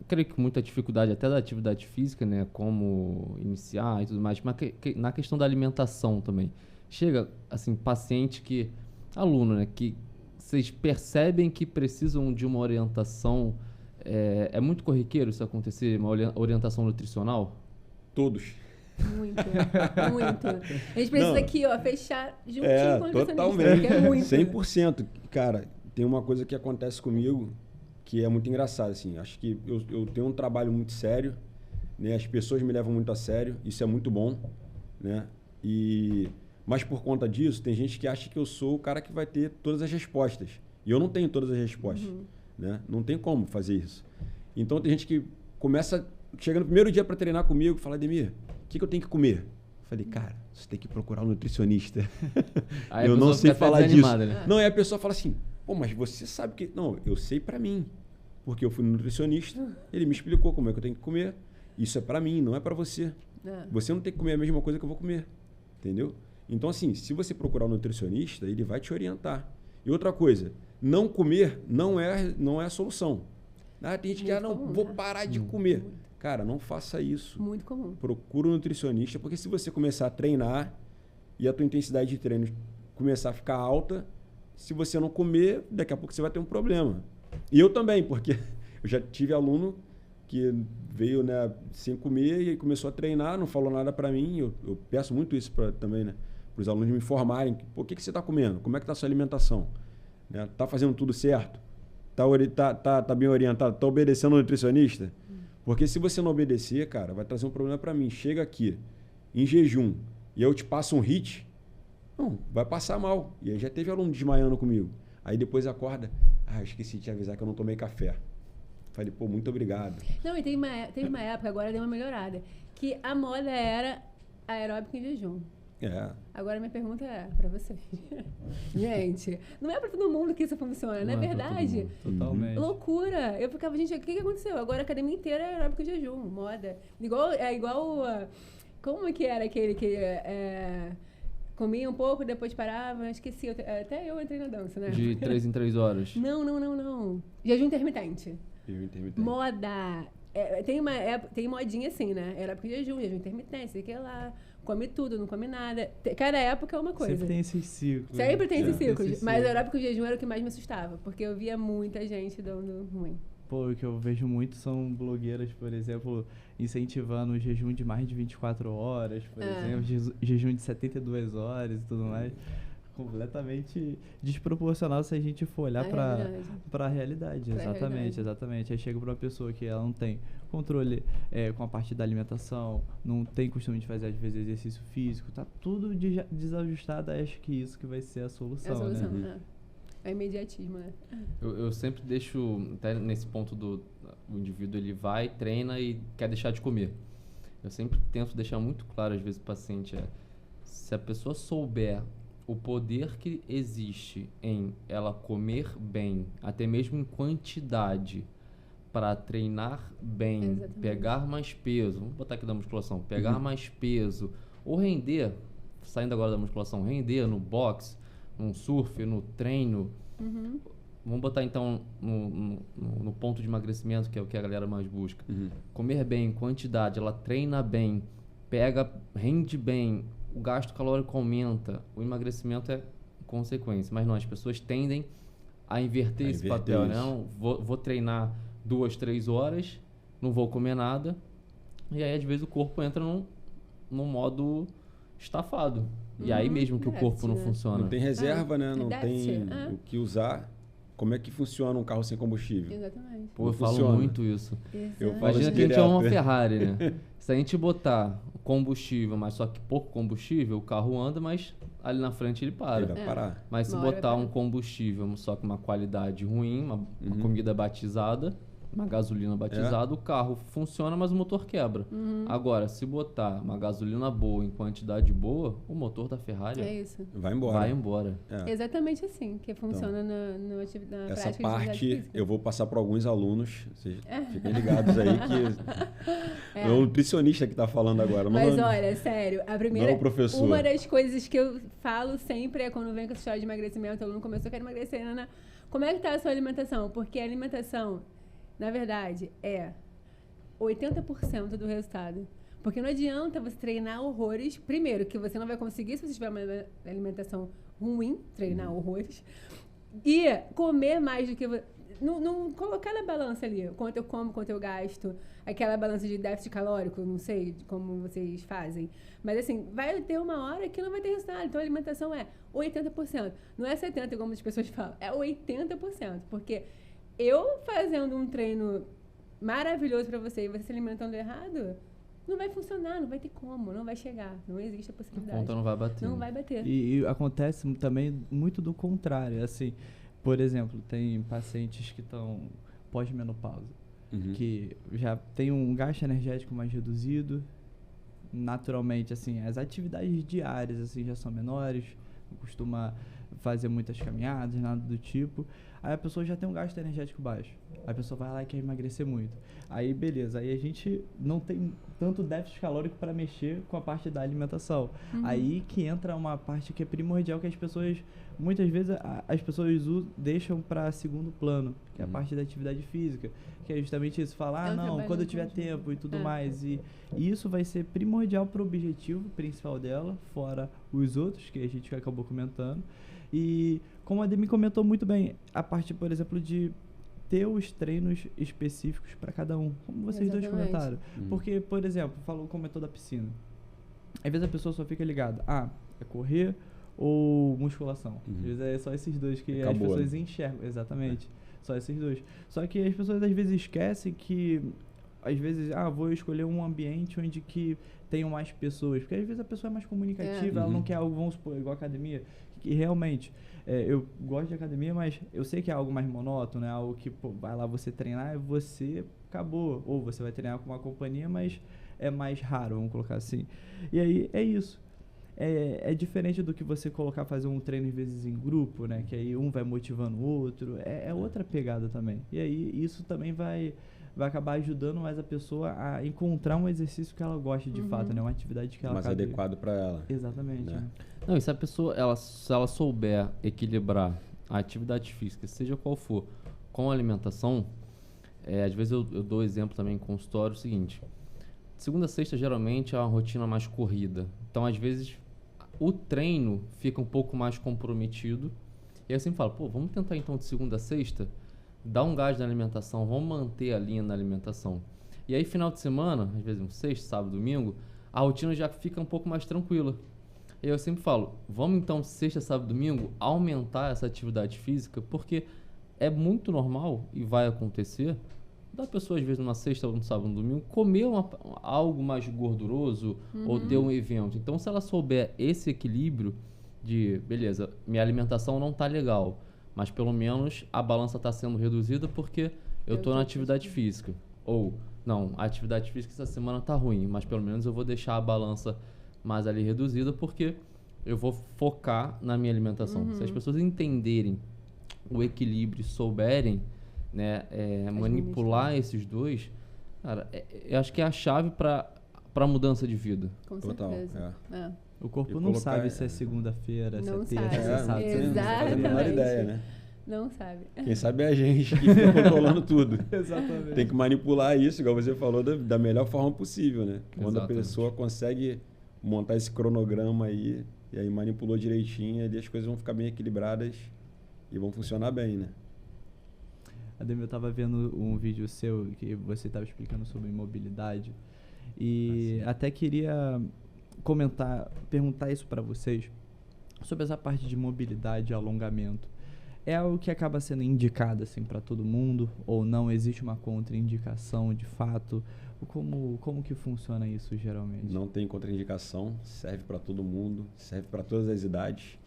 creio que muita dificuldade até da atividade física, né? Como iniciar e tudo mais. Mas na questão da alimentação também. Chega, assim, paciente que... Aluno, né? Que vocês percebem que precisam de uma orientação É muito corriqueiro isso acontecer, uma orientação nutricional? Todos. Muito, muito. A gente precisa Não. aqui, ó, fechar juntinho com o nutricionista, totalmente. porque é muito. 100%. Cara, tem uma coisa que acontece comigo que é muito engraçada, assim. Acho que eu tenho um trabalho muito sério, né? As pessoas me levam muito a sério, isso é muito bom, né? Mas por conta disso, tem gente que acha que eu sou o cara que vai ter todas as respostas. E eu não tenho todas as respostas, né? Não tem como fazer isso. Então tem gente que chega no primeiro dia para treinar comigo e fala, Ademir, o que eu tenho que comer? Eu falei, cara, você tem que procurar um nutricionista. Aí Eu não sei falar disso. Né? Não, aí a pessoa fala assim, pô, mas você sabe que... Não, eu sei pra mim. Porque eu fui no nutricionista, ele me explicou como é que eu tenho que comer. Isso é pra mim, não é pra você. Você não tem que comer a mesma coisa que eu vou comer. Entendeu? Então, assim, se você procurar um nutricionista, ele vai te orientar. E outra coisa, não comer não é a solução. Tem gente que vou parar de comer. Cara, não faça isso. Muito comum. Procura um nutricionista, porque se você começar a treinar e a tua intensidade de treino começar a ficar alta, se você não comer, daqui a pouco você vai ter um problema. E eu também, porque eu já tive aluno que veio, né, sem comer e começou a treinar, não falou nada para mim. Eu peço muito isso também, né, para os alunos me informarem. Pô, o que você está comendo? Como é que está a sua alimentação? Né? Tá fazendo tudo certo? Tá bem orientado? Tá obedecendo o nutricionista? Porque se você não obedecer, cara, vai trazer um problema para mim. Chega aqui, em jejum, e eu te passo um HIIT, não, vai passar mal. E aí já teve aluno desmaiando comigo. Aí depois acorda, esqueci de te avisar que eu não tomei café. Falei, pô, muito obrigado. Não, e teve uma época, agora deu uma melhorada, que a moda era aeróbico em jejum. Agora minha pergunta é pra vocês. Gente, não é pra todo mundo que isso funciona, não é verdade? Totalmente. Loucura. Eu ficava, gente, o que aconteceu? Agora a academia inteira é aeróbico em jejum, moda. Igual como que era aquele que comia um pouco, depois parava, esqueci. Até eu entrei na dança, né? De 3 em 3 horas. Não. Jejum intermitente. Moda. Tem modinha assim, né? Aeróbico em jejum intermitente, sei que lá. Come tudo, não come nada. Cada época é uma coisa. Sempre tem esses ciclos. Sempre tem esses ciclos. Mas o aeróbico em jejum era o que mais me assustava. Porque eu via muita gente dando ruim. Pô, o que eu vejo muito são blogueiras, por exemplo, incentivando o jejum de mais de 24 horas, por exemplo, jejum de 72 horas e tudo mais. Completamente desproporcional se a gente for olhar para a realidade. Exatamente. Aí chega para uma pessoa que ela não tem controle com a parte da alimentação, não tem costume de fazer, às vezes, exercício físico, tá tudo desajustado. Acho que isso que vai ser a solução, né? É imediatismo, né? Eu sempre deixo, até nesse ponto o indivíduo, ele vai, treina e quer deixar de comer. Eu sempre tento deixar muito claro, às vezes, o paciente, se a pessoa souber o poder que existe em ela comer bem, até mesmo em quantidade, para treinar bem, pegar mais peso, vamos botar aqui da musculação, pegar mais peso, ou render, saindo agora da musculação, render no boxe, no surf, no treino. Vamos botar então no ponto de emagrecimento, que é o que a galera mais busca. Comer bem, quantidade, ela treina bem, rende bem, o gasto calórico aumenta, o emagrecimento é consequência. Mas não, as pessoas tendem a inverter esse papel, né? Não, vou treinar 2, 3 horas, não vou comer nada, e aí às vezes o corpo entra num modo estafado. E aí mesmo que o corpo não funciona. Não tem reserva, né? Não tem o que usar. Como é que funciona um carro sem combustível? Exatamente. Pô, eu falo muito isso. Imagina que a gente é uma Ferrari, né? Se a gente botar combustível, mas só que pouco combustível, o carro anda, mas ali na frente ele para. Ele vai parar. Mas se botar um combustível só com uma qualidade ruim, uma comida batizada, uma gasolina batizada, o carro funciona, mas o motor quebra. Agora, se botar uma gasolina boa em quantidade boa, o motor da Ferrari vai embora. Exatamente assim que funciona na atividade. Essa parte eu vou passar para alguns alunos. Vocês fiquem ligados aí que é o nutricionista que está falando agora. Mas olha, sério, a primeira, não o professor. Uma das coisas que eu falo sempre é quando vem com essa história de emagrecimento, o aluno começou a querer emagrecer, como é que está a sua alimentação? Porque a alimentação, na verdade, é 80% do resultado. Porque não adianta você treinar horrores. Primeiro, que você não vai conseguir se você tiver uma alimentação ruim, treinar horrores. E comer mais do que... não colocar na balança ali quanto eu como, quanto eu gasto, aquela balança de déficit calórico, não sei como vocês fazem. Mas assim, vai ter uma hora que não vai ter resultado. Então a alimentação é 80%. Não é 70% como as pessoas falam, é 80%. Porque eu fazendo um treino maravilhoso pra você e você se alimentando errado, não vai funcionar, não vai ter como, não vai chegar. Não existe a A possibilidade. conta não vai bater. Não vai bater. E acontece também muito do contrário. Assim, por exemplo, tem pacientes que estão pós-menopausa, que já tem um gasto energético mais reduzido. Naturalmente, assim, as atividades diárias assim, já são menores, não costuma fazer muitas caminhadas, nada do tipo. Aí a pessoa já tem um gasto energético baixo. Aí a pessoa vai lá e quer emagrecer muito. Aí beleza, aí a gente não tem tanto déficit calórico para mexer com a parte da alimentação. Aí que entra uma parte que é primordial, que as pessoas, muitas vezes as pessoas deixam para segundo plano, que é a parte da atividade física, que é justamente isso, falar, É um não, trabalho quando eu em tiver conjunto. tempo e tudo É. mais. E isso vai ser primordial para o objetivo principal dela, fora os outros que a gente acabou comentando. E como a Demi comentou muito bem, a parte, por exemplo, de ter os treinos específicos para cada um, como vocês dois Exatamente. comentaram. Porque, por exemplo, comentou da piscina. Às vezes a pessoa só fica ligada, é correr ou musculação. Às vezes é só esses dois que as Acabou, pessoas enxergam, exatamente. Só esses dois. Só que as pessoas às vezes esquecem que, às vezes, vou escolher um ambiente onde que tenham mais pessoas. Porque às vezes a pessoa é mais comunicativa, ela não quer algo, vamos supor, igual academia, que realmente, eu gosto de academia, mas eu sei que é algo mais monótono, é algo que, vai lá você treinar e você acabou. Ou você vai treinar com uma companhia, mas é mais raro, vamos colocar assim. E aí, é isso. É diferente do que você fazer um treino, às vezes, em grupo, né? Que aí um vai motivando o outro. É outra pegada também. E aí, isso também vai acabar ajudando mais a pessoa a encontrar um exercício que ela goste de fato, né? Uma atividade que ela mais acabe... adequado para ela. Exatamente. Né? Né? Não, e se a pessoa, se ela souber equilibrar a atividade física, seja qual for, com a alimentação, às vezes eu dou exemplo também em consultório, o seguinte, segunda a sexta geralmente é uma rotina mais corrida, então às vezes o treino fica um pouco mais comprometido, e aí eu sempre falo, vamos tentar então de segunda a sexta, dar um gás na alimentação, vamos manter a linha na alimentação. E aí final de semana, às vezes um sexta, sábado, domingo, a rotina já fica um pouco mais tranquila. E eu sempre falo, vamos então sexta, sábado, domingo aumentar essa atividade física, porque é muito normal e vai acontecer da pessoa às vezes numa sexta ou no sábado, no domingo, comer algo mais gorduroso ou ter um evento. Então se ela souber esse equilíbrio de, beleza, minha alimentação não tá legal, mas pelo menos a balança está sendo reduzida porque eu tô na atividade física. Ou, não, a atividade física essa semana tá ruim, mas pelo menos eu vou deixar a balança mais ali reduzida porque eu vou focar na minha alimentação. Se as pessoas entenderem o equilíbrio, souberem, né, manipular esses dois, cara, eu acho que é a chave para a mudança de vida. Com Total, certeza. É. O corpo E não colocar- sabe se é segunda-feira, se é Não terça, sabe. se é sábado. Você não faz a menor Exatamente. ideia, né? Não sabe. Quem sabe é a gente que fica controlando tudo. Exatamente. Tem que manipular isso, igual você falou, da melhor forma possível, né? Quando a Exatamente. pessoa consegue montar esse cronograma aí, e aí manipulou direitinho, ali as coisas vão ficar bem equilibradas e vão funcionar bem, né? Ademir, eu tava vendo um vídeo seu que você estava explicando sobre mobilidade e até queria perguntar isso para vocês sobre essa parte de mobilidade e alongamento. É algo que acaba sendo indicado assim para todo mundo ou não existe uma contraindicação de fato? Como que funciona isso geralmente? Não tem contraindicação, serve para todo mundo, serve para todas as idades,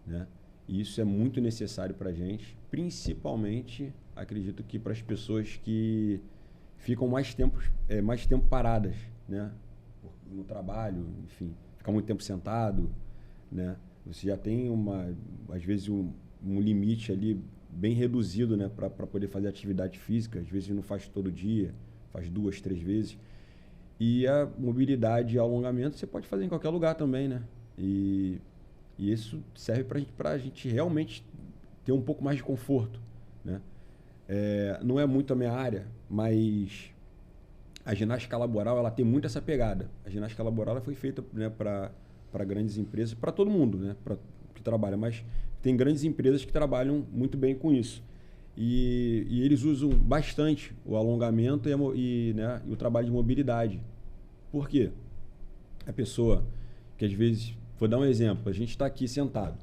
né? E isso é muito necessário para a gente, principalmente, acredito que para as pessoas que ficam mais tempo paradas, né? No trabalho, enfim, ficar muito tempo sentado, né? Você já tem às vezes um limite ali bem reduzido, né? Para poder fazer atividade física, às vezes não faz todo dia, faz 2, 3 vezes. E a mobilidade e alongamento você pode fazer em qualquer lugar também, né? E isso serve para a gente realmente ter um pouco mais de conforto, né? Não é muito a minha área, mas a ginástica laboral ela tem muito essa pegada. A ginástica laboral ela foi feita, né, para grandes empresas, para todo mundo, né? Que trabalha, mas tem grandes empresas que trabalham muito bem com isso. E eles usam bastante o alongamento e o trabalho de mobilidade. Por quê? A pessoa que às vezes... Vou dar um exemplo. A gente está aqui sentado.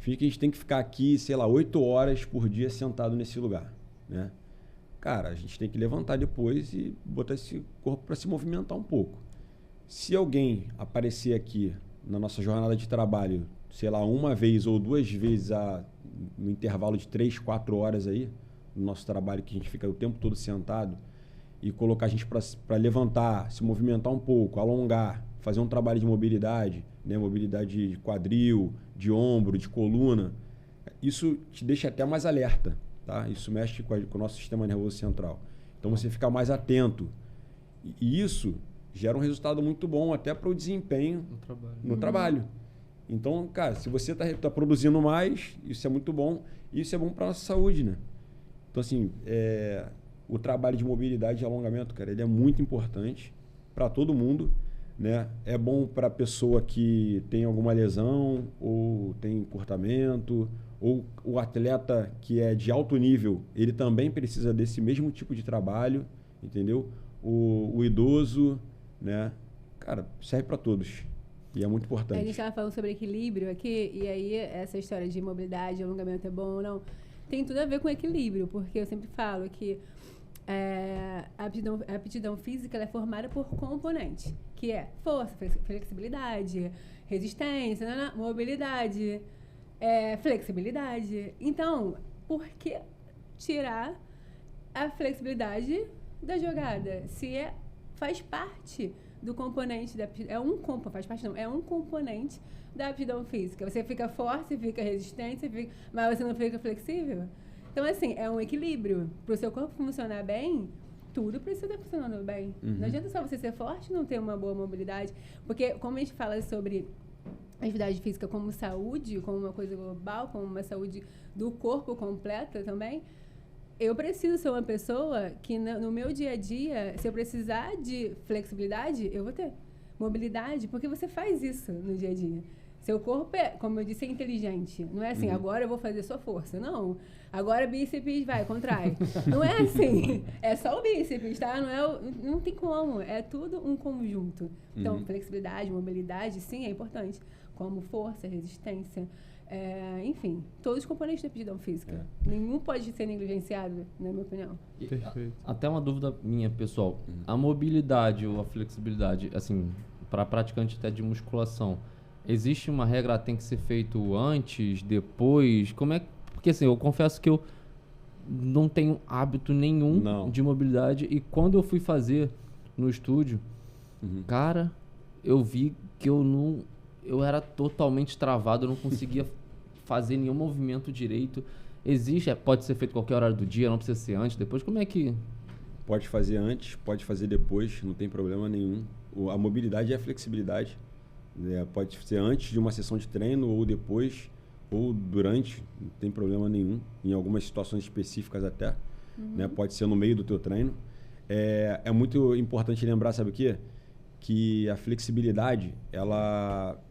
A gente tem que ficar aqui, sei lá, 8 horas por dia sentado nesse lugar, né? Cara, a gente tem que levantar depois e botar esse corpo para se movimentar um pouco. Se alguém aparecer aqui na nossa jornada de trabalho, sei lá, uma vez ou 2 vezes no intervalo de 3, 4 horas aí, no nosso trabalho, que a gente fica o tempo todo sentado, e colocar a gente para levantar, se movimentar um pouco, alongar, fazer um trabalho de mobilidade, né? Mobilidade de quadril, de ombro, de coluna, isso te deixa até mais alerta, tá? Isso mexe com o nosso sistema nervoso central. Então você fica mais atento. E isso gera um resultado muito bom até para o desempenho no trabalho. Então, cara, se você tá produzindo mais, isso é muito bom. E isso é bom para a nossa saúde, né? Então, assim, o trabalho de mobilidade e alongamento, cara, ele é muito importante para todo mundo, né? É bom para a pessoa que tem alguma lesão ou tem encurtamento, ou o atleta que é de alto nível, ele também precisa desse mesmo tipo de trabalho, entendeu? O idoso, né? Cara, serve para todos. E é muito importante. A gente estava falando sobre equilíbrio aqui, e aí essa história de mobilidade, alongamento é bom ou não, tem tudo a ver com equilíbrio, porque eu sempre falo que a aptidão física ela é formada por componentes, que é força, flexibilidade, resistência, mobilidade, flexibilidade. Então, por que tirar a flexibilidade da jogada? Se faz parte do componente é um componente da aptidão física. Você fica forte, fica resistente, mas você não fica flexível. Então, assim, é um equilíbrio. Para o seu corpo funcionar bem, tudo precisa estar funcionando bem. Não adianta só você ser forte e não ter uma boa mobilidade. Porque, como a gente fala sobre atividade física como saúde, como uma coisa global, como uma saúde do corpo completa também, eu preciso ser uma pessoa que no meu dia a dia, se eu precisar de flexibilidade, eu vou ter. Mobilidade, porque você faz isso no dia a dia. Seu corpo como eu disse, é inteligente. Não é assim, agora eu vou fazer sua força. Não. Agora bíceps, contrai. Não é assim. É só o bíceps, tá? Não tem como. É tudo um conjunto. Então, flexibilidade, mobilidade, sim, é importante. Como força, resistência, enfim, todos os componentes da aptidão física. Nenhum pode ser negligenciado, na minha opinião. Perfeito. Até uma dúvida minha, pessoal. A mobilidade ou a flexibilidade, assim, para praticante até de musculação, existe uma regra, tem que ser feito antes, depois? Como é? Porque assim, eu confesso que eu não tenho hábito nenhum de mobilidade, e quando eu fui fazer no estúdio, cara, eu vi que eu era totalmente travado, eu não conseguia fazer nenhum movimento direito. Pode ser feito qualquer hora do dia, não precisa ser antes, depois, como é que... Pode fazer antes, pode fazer depois, não tem problema nenhum. A mobilidade e a flexibilidade, pode ser antes de uma sessão de treino ou depois, ou durante, não tem problema nenhum, em algumas situações específicas até, né? Pode ser no meio do teu treino. É muito importante lembrar, sabe o quê? Que a flexibilidade,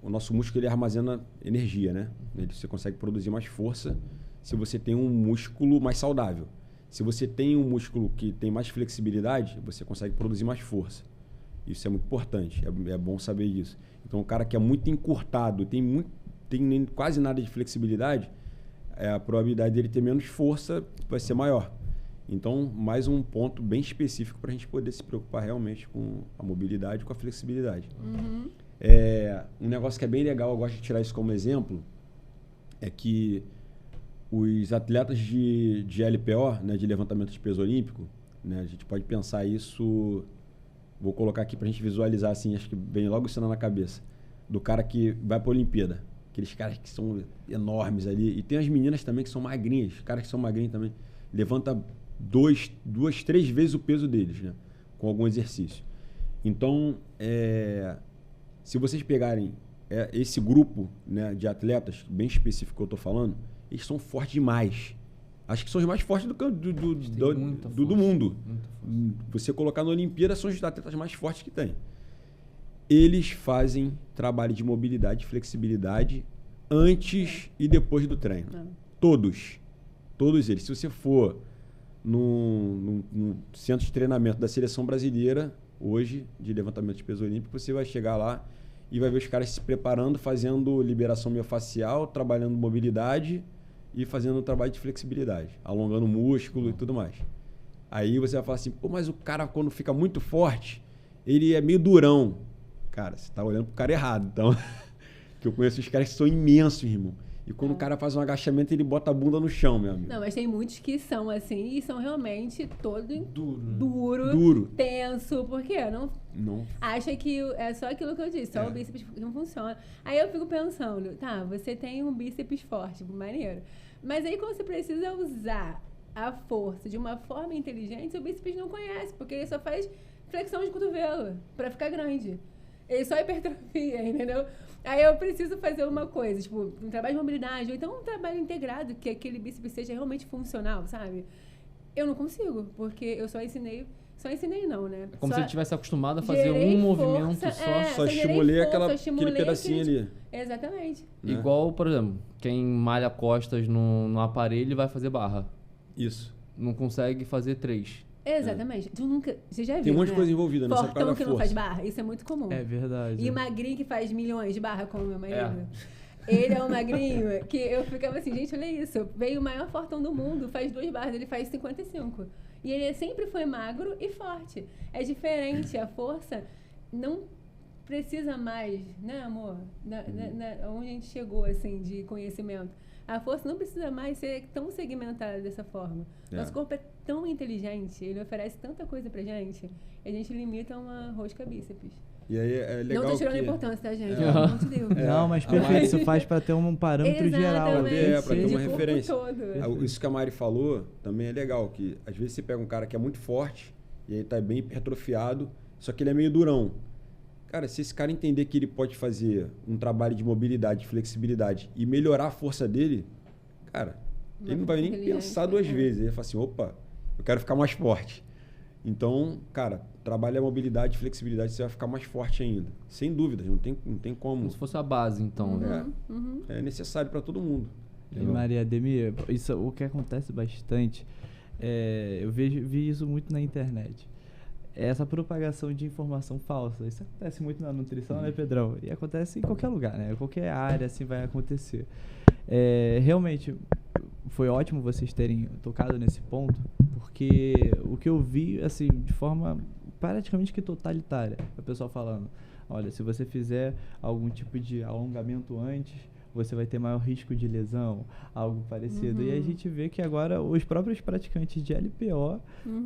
o nosso músculo ele armazena energia, né? Você consegue produzir mais força se você tem um músculo mais saudável. Se você tem um músculo que tem mais flexibilidade, você consegue produzir mais força. Isso é muito importante, é bom saber disso. Então, o cara que é muito encurtado, tem quase nada de flexibilidade, a probabilidade dele ter menos força vai ser maior. Então, mais um ponto bem específico para a gente poder se preocupar realmente com a mobilidade e com a flexibilidade. Um negócio que é bem legal, eu gosto de tirar isso como exemplo, é que os atletas de LPO, né, de levantamento de peso olímpico, né, a gente pode pensar isso, vou colocar aqui para a gente visualizar assim, acho que vem logo isso na cabeça, do cara que vai para a Olimpíada, aqueles caras que são enormes ali, e tem as meninas também que são magrinhas, caras que são magrinhos também, levanta 2, 3 vezes o peso deles, né, com algum exercício. Então, se vocês pegarem esse grupo, né, de atletas, bem específico que eu estou falando, eles são fortes demais. Acho que são os mais fortes do mundo. Você colocar na Olimpíada, são os atletas mais fortes que tem. Eles fazem trabalho de mobilidade e flexibilidade antes e depois do treino. Todos. Todos eles. Se você for no centro de treinamento da seleção brasileira, hoje, de levantamento de peso olímpico, você vai chegar lá e vai ver os caras se preparando, fazendo liberação miofascial, trabalhando mobilidade e fazendo trabalho de flexibilidade, alongando o músculo e tudo mais. Aí você vai falar assim, pô, mas o cara quando fica muito forte, ele é meio durão. Cara, você tá olhando pro cara errado, então. Que eu conheço os caras que são imensos, irmão. E quando o cara faz um agachamento, ele bota a bunda no chão, meu amigo. Não, mas tem muitos que são assim e são realmente todo duro, Duro. tenso. Por quê? Não. Acha que é só aquilo que eu disse, só o bíceps que não funciona. Aí eu fico pensando, tá, você tem um bíceps forte, maneiro. Mas aí quando você precisa usar a força de uma forma inteligente, seu bíceps não conhece, porque ele só faz flexão de cotovelo pra ficar grande. Ele só hipertrofia, entendeu? Aí eu preciso fazer uma coisa, tipo, um trabalho de mobilidade, ou então um trabalho integrado, que aquele bíceps seja realmente funcional, sabe? Eu não consigo, porque eu só ensinei não, né? É como só se ele tivesse acostumado a fazer um movimento só. Só estimulei aquele pedacinho ali. Exatamente. Né? Igual, por exemplo, quem malha costas no aparelho vai fazer barra. Isso. Não consegue fazer 3. Exatamente. Você já viu, Tem um monte de né? coisa envolvida nessa Fortão cada que não força. faz barra, isso é muito comum. É verdade. E magrinho que faz milhões de barra, como meu marido. Ele é um magrinho que eu ficava assim, gente, olha isso. Veio o maior fortão do mundo, faz 2 barras, ele faz 55. E ele sempre foi magro e forte. É diferente, a força não precisa mais, né, amor? Onde a gente chegou, assim, de conhecimento. A força não precisa mais ser tão segmentada dessa forma. Nosso corpo é tão inteligente, ele oferece tanta coisa pra gente, e a gente limita uma rosca bíceps. E aí é legal não tô tirando a que... importância, tá, gente? Pelo amor de Deus. Não, mas perfeito, isso faz pra ter um parâmetro geral. pra ter uma de corpo referência. todo. Isso que a Mari falou também é legal, que às vezes você pega um cara que é muito forte, e aí tá bem hipertrofiado, só que ele é meio durão. Cara, se esse cara entender que ele pode fazer um trabalho de mobilidade, de flexibilidade e melhorar a força dele, cara, ele não vai nem pensar 2 vezes. Ele vai falar assim, opa, eu quero ficar mais forte. Então, cara, trabalha a mobilidade e flexibilidade, você vai ficar mais forte ainda. Sem dúvida, não tem como. Como se fosse a base, então. Né? É necessário para todo mundo. E Maria Ademir, o que acontece bastante, eu vi isso muito na internet. Essa propagação de informação falsa. Isso acontece muito na nutrição, né, Pedrão? E acontece em qualquer lugar, né? Qualquer área, assim, vai acontecer. Realmente, foi ótimo vocês terem tocado nesse ponto, porque o que eu vi, assim, de forma praticamente que totalitária, o pessoal falando, olha, se você fizer algum tipo de alongamento antes, você vai ter maior risco de lesão, algo parecido. E a gente vê que agora os próprios praticantes de LPO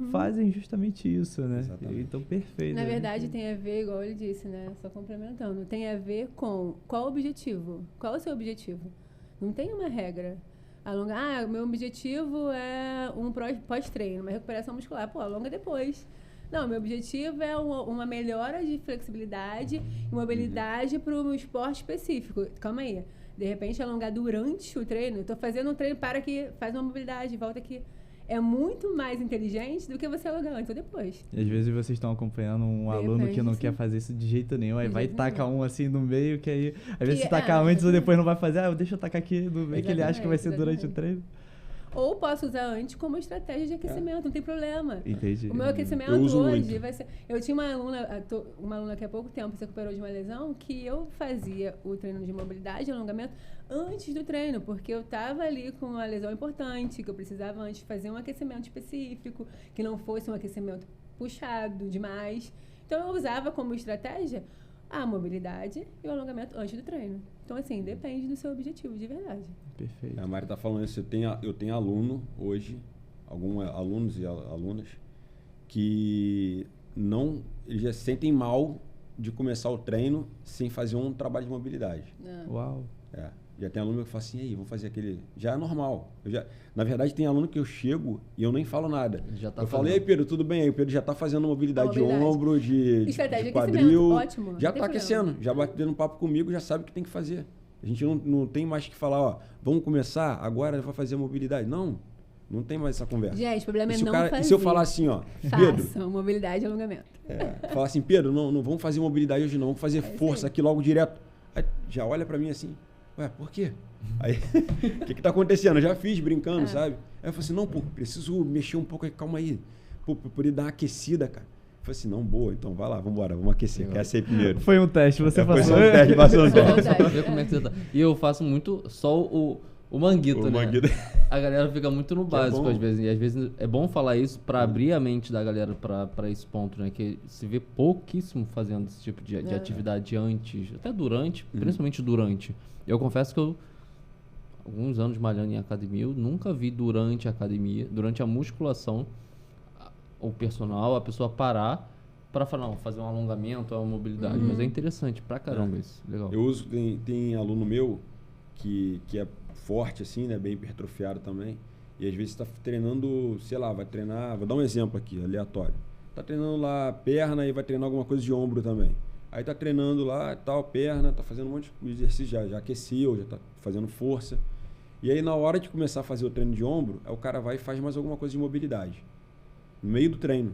fazem justamente isso, né? Exatamente. Então, perfeito. Na verdade, tem a ver, igual ele disse, né? Só complementando, tem a ver com qual o objetivo? Qual o seu objetivo? Não tem uma regra. O meu objetivo é um pós-treino, uma recuperação muscular. Pô, alonga depois. Não, meu objetivo é uma melhora de flexibilidade e mobilidade para um esporte específico. Calma aí. De repente, alongar durante o treino. Estou fazendo um treino, para aqui, faz uma mobilidade, volta aqui. É muito mais inteligente do que você alongar antes ou depois. E às vezes vocês estão acompanhando um aluno que não quer fazer isso de jeito nenhum, aí vai tacar um assim no meio, que aí, às vezes se tacar antes ou depois não vai fazer, deixa eu tacar aqui no meio, que ele acha que vai ser durante o treino. Ou posso usar antes como estratégia de aquecimento, não tem problema. Entendi. O meu aquecimento hoje vai ser... Eu tinha uma aluna que há pouco tempo se recuperou de uma lesão, que eu fazia o treino de mobilidade e alongamento antes do treino, porque eu estava ali com uma lesão importante, que eu precisava antes fazer um aquecimento específico, que não fosse um aquecimento puxado demais. Então eu usava como estratégia a mobilidade e o alongamento antes do treino. Então, assim, depende do seu objetivo, de verdade. Perfeito. A Mari está falando isso. Eu tenho aluno hoje, alguns alunos e alunas, que eles já se sentem mal de começar o treino sem fazer um trabalho de mobilidade. Uau. Já tem aluno que fala assim, aí, vou fazer aquele... Já é normal. Na verdade, tem aluno que eu chego e eu nem falo nada. Eu falo, e aí, Pedro, tudo bem? Aí o Pedro já está fazendo mobilidade de ombro, de quadril. Ótimo. Já está aquecendo, já batendo papo comigo, já sabe o que tem que fazer. A gente não tem mais que falar, vamos começar, agora vai fazer a mobilidade. Não tem mais essa conversa. Gente, o problema é não fazer. E se eu falar assim, Pedro... Façam mobilidade e alongamento. Falar assim, Pedro, não vamos fazer mobilidade hoje não, vamos fazer força aqui logo direto. Aí já olha para mim assim... Ué, por quê? Aí, o que tá acontecendo? Eu já fiz brincando, sabe? Aí eu falei assim, não, pô, preciso mexer um pouco aí, calma aí. Pô, pra poder dar uma aquecida, cara. Eu falei assim, não, boa, então vai lá, vambora, vamos aquecer, quer ser primeiro. Foi um teste, você passou. Foi um teste, passou um teste. Só pra ver como é que você tá. E eu faço muito só o manguito, né? Manguito. A galera fica muito no básico às vezes. E às vezes é bom falar isso pra abrir a mente da galera pra esse ponto, né? Que se vê pouquíssimo fazendo esse tipo de atividade antes, até durante, principalmente durante. Eu confesso que eu, alguns anos malhando em academia, eu nunca vi durante a academia, durante a musculação, o personal, a pessoa parar pra falar, não, fazer um alongamento, uma mobilidade. Mas é interessante pra caramba isso. Legal. Eu uso, tem aluno meu que é forte, assim, né? Bem hipertrofiado também. E às vezes tá treinando, sei lá, vai treinar, vou dar um exemplo aqui, aleatório. Tá treinando lá perna e vai treinar alguma coisa de ombro também. Aí tá treinando lá, tal, perna, tá fazendo um monte de exercício, já aqueceu, já tá fazendo força. E aí na hora de começar a fazer o treino de ombro, aí o cara vai e faz mais alguma coisa de mobilidade. No meio do treino,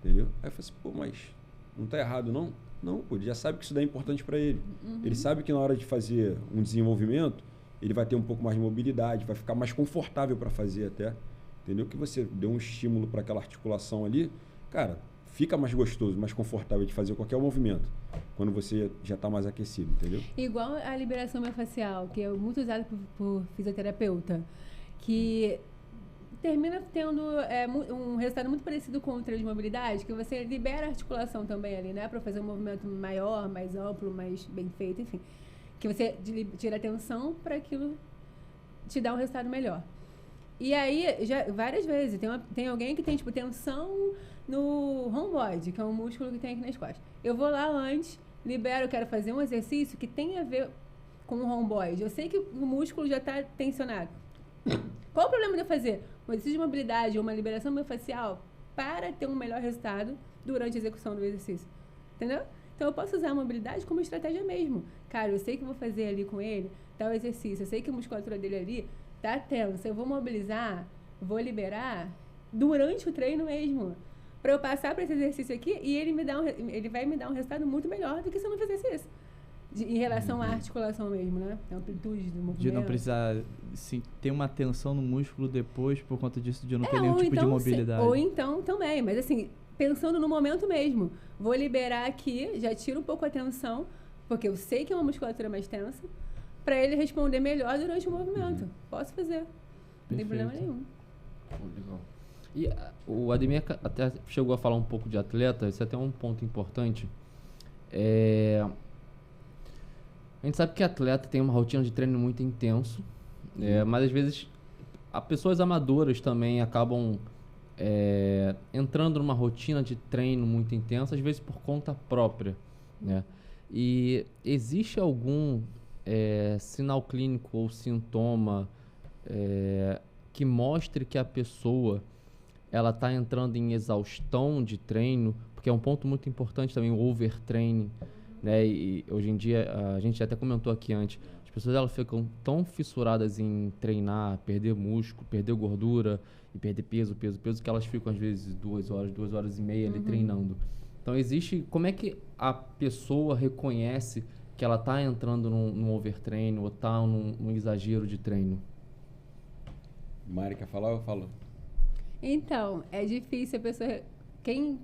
entendeu? Aí eu falei assim, pô, mas não tá errado não? Não, pô, ele já sabe que isso daí é importante para ele. Ele sabe que na hora de fazer um desenvolvimento, ele vai ter um pouco mais de mobilidade, vai ficar mais confortável para fazer até, entendeu? Que você deu um estímulo para aquela articulação ali, cara, fica mais gostoso, mais confortável de fazer qualquer movimento, quando você já está mais aquecido, entendeu? Igual a liberação miofascial, que é muito usado por fisioterapeuta, que termina tendo um resultado muito parecido com o treino de mobilidade, que você libera a articulação também ali, né? Para fazer um movimento maior, mais amplo, mais bem feito, enfim. Que você tira a tensão para aquilo te dar um resultado melhor. E aí, já várias vezes, tem alguém que tem, tipo, tensão no rhomboide, que é um músculo que tem aqui nas costas. Eu vou lá antes, libero, eu quero fazer um exercício que tem a ver com o rhomboide. Eu sei que o músculo já está tensionado. Qual o problema de eu fazer um exercício de mobilidade ou uma liberação miofascial para ter um melhor resultado durante a execução do exercício? Entendeu? Então, eu posso usar a mobilidade como estratégia mesmo. Cara, eu sei que vou fazer ali com ele tal exercício, eu sei que a musculatura dele ali tá tensa, eu vou mobilizar, vou liberar durante o treino mesmo, para eu passar para esse exercício aqui e ele vai me dar um resultado muito melhor do que se eu não fizesse isso. Em relação à articulação mesmo, né? A amplitude do movimento. De não precisar ter uma tensão no músculo depois por conta disso, de não ter nenhum tipo de mobilidade. Ou então também, mas assim, pensando no momento mesmo. Vou liberar aqui, já tiro um pouco a tensão, porque eu sei que é uma musculatura mais tensa, para ele responder melhor durante o movimento. Posso fazer. Não tem problema nenhum. Legal. E o Ademir até chegou a falar um pouco de atleta, isso é até um ponto importante. A gente sabe que atleta tem uma rotina de treino muito intenso, mas às vezes pessoas amadoras também acabam entrando numa rotina de treino muito intensa, às vezes por conta própria, né? E existe algum sinal clínico ou sintoma que mostre que a pessoa ela está entrando em exaustão de treino, porque é um ponto muito importante também o overtraining, né? E hoje em dia, a gente até comentou aqui antes, as pessoas elas ficam tão fissuradas em treinar, perder músculo, perder gordura e perder peso, que elas ficam às vezes 2 horas e meia ali treinando. Então como é que a pessoa reconhece que ela está entrando num overtraining ou está num exagero de treino? Mari, quer falar ou eu falo? Então, é difícil a pessoa... Quem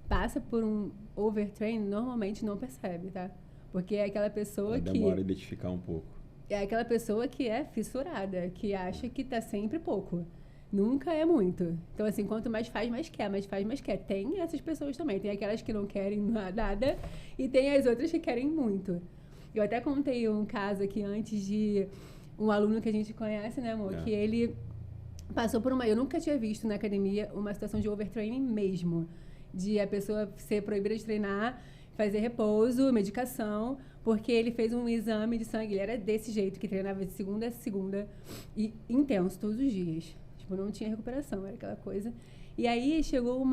passa por um overtraining normalmente não percebe, tá? Porque é aquela pessoa que... demora a identificar um pouco. É aquela pessoa que é fissurada, que acha que tá sempre pouco. Nunca é muito. Então, assim, quanto mais faz, mais quer. Tem essas pessoas também. Tem aquelas que não querem nada e tem as outras que querem muito. Eu até contei um caso aqui antes de um aluno que a gente conhece, né, amor? Que ele passou por eu nunca tinha visto na academia uma situação de overtraining mesmo. De a pessoa ser proibida de treinar, fazer repouso, medicação, porque ele fez um exame de sangue. Ele era desse jeito, que treinava de segunda a segunda e intenso todos os dias. Tipo, não tinha recuperação, era aquela coisa. E aí chegou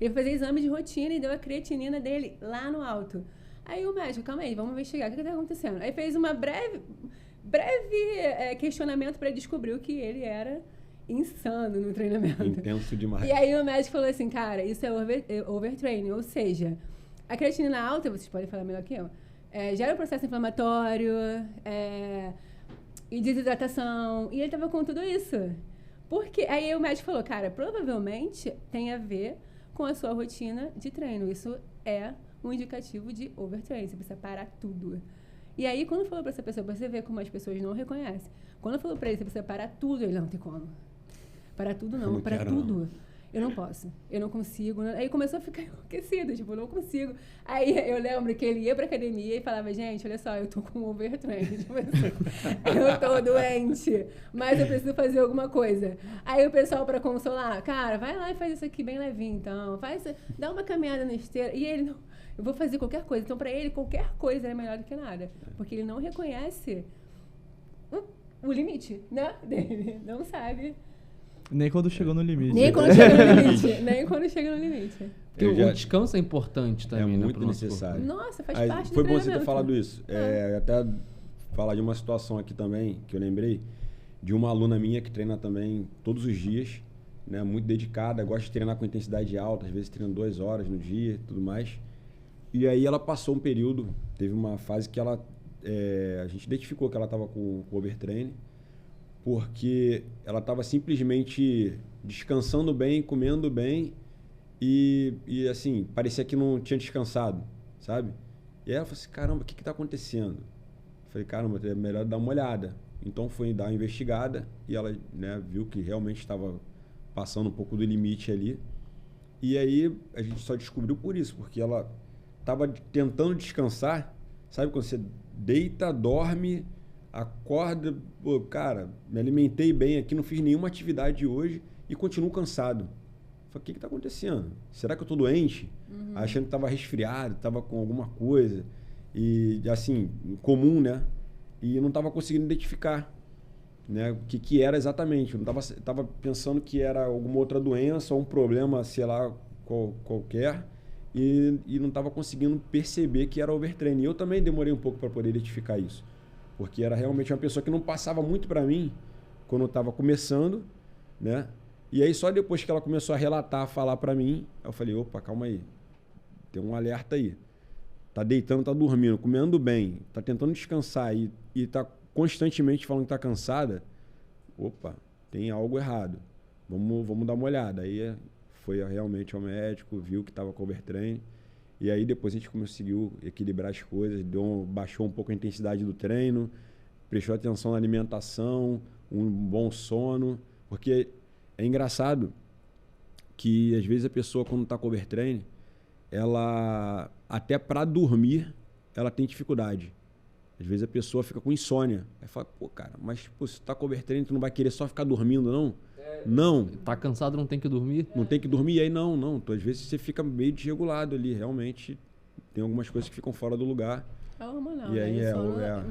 ele foi fazer exame de rotina e deu a creatinina dele lá no alto. Aí o médico, calma aí, vamos investigar o que está acontecendo. Aí fez uma breve questionamento para descobrir que ele era insano no treinamento. Intenso demais. E aí o médico falou assim, cara, isso é overtraining, ou seja, a creatinina alta, vocês podem falar melhor que eu, gera um processo inflamatório, e desidratação. E ele tava com tudo isso. Porque aí o médico falou, cara, provavelmente tem a ver com a sua rotina de treino. Isso é um indicativo de overtraining. Você precisa parar tudo. E aí, quando falou pra essa pessoa, você vê como as pessoas não reconhecem. Quando falou pra ele, você precisa parar tudo, ele não tem como. Parar tudo não, parar tudo. Não. Eu não posso, eu não consigo. Aí começou a ficar enlouquecido, tipo, eu não consigo. Aí eu lembro que ele ia pra academia e falava, gente, olha só, eu tô com overtraining, tipo assim, eu tô doente, mas eu preciso fazer alguma coisa. Aí o pessoal pra consolar, cara, vai lá e faz isso aqui bem levinho, então, dá uma caminhada na esteira. E ele, não, eu vou fazer qualquer coisa. Então pra ele, qualquer coisa é melhor do que nada, porque ele não reconhece o limite, né, dele, não sabe. Nem quando chegou no limite. Nem quando chega no limite. Nem quando chega no limite. Porque o descanso é importante também, né? É muito necessário. Nossa, faz Aí, parte do foi bom treinamento. você ter falado isso. Até falar de uma situação aqui também, que eu lembrei, de uma aluna minha que treina também todos os dias, né? Muito dedicada, gosta de treinar com intensidade alta, às vezes treina 2 horas no dia e tudo mais. E aí ela passou um período, teve uma fase que ela... a gente identificou que ela estava com overtraining, porque ela estava simplesmente descansando bem, comendo bem e assim, parecia que não tinha descansado, sabe? E aí ela falou assim, caramba, o que está acontecendo? Eu falei, caramba, é melhor dar uma olhada. Então foi dar uma investigada e ela, né, viu que realmente estava passando um pouco do limite ali. E aí a gente só descobriu por isso, porque ela estava tentando descansar, sabe? Quando você deita, dorme... Acorda, pô, cara, me alimentei bem aqui, não fiz nenhuma atividade hoje e continuo cansado. Falei, o que está acontecendo? Será que eu estou doente? Achando que estava resfriado, estava com alguma coisa. E, assim, comum, né? E não estava conseguindo identificar, né? O que era exatamente. Eu não estava pensando que era alguma outra doença ou um problema, sei lá, qualquer. E não estava conseguindo perceber que era overtraining. E eu também demorei um pouco para poder identificar isso. Porque era realmente uma pessoa que não passava muito para mim quando eu estava começando, né? E aí só depois que ela começou a relatar, falar para mim, eu falei, opa, calma aí, tem um alerta aí. Tá deitando, tá dormindo, comendo bem, tá tentando descansar e tá constantemente falando que tá cansada, opa, tem algo errado. Vamos dar uma olhada. Aí foi realmente ao médico, viu que estava com overtraining. E aí depois a gente conseguiu equilibrar as coisas, baixou um pouco a intensidade do treino, prestou atenção na alimentação, um bom sono. Porque é engraçado que às vezes a pessoa quando está com overtraining, ela até para dormir, ela tem dificuldade. Às vezes a pessoa fica com insônia. Aí fala, pô, cara, mas pô, se tu tá com overtraining, tu não vai querer só ficar dormindo, não? Não. Tá cansado, não tem que dormir? Não tem que dormir, e aí não. Às vezes você fica meio desregulado ali, realmente. Tem algumas coisas que ficam fora do lugar. É hormonal, e aí né?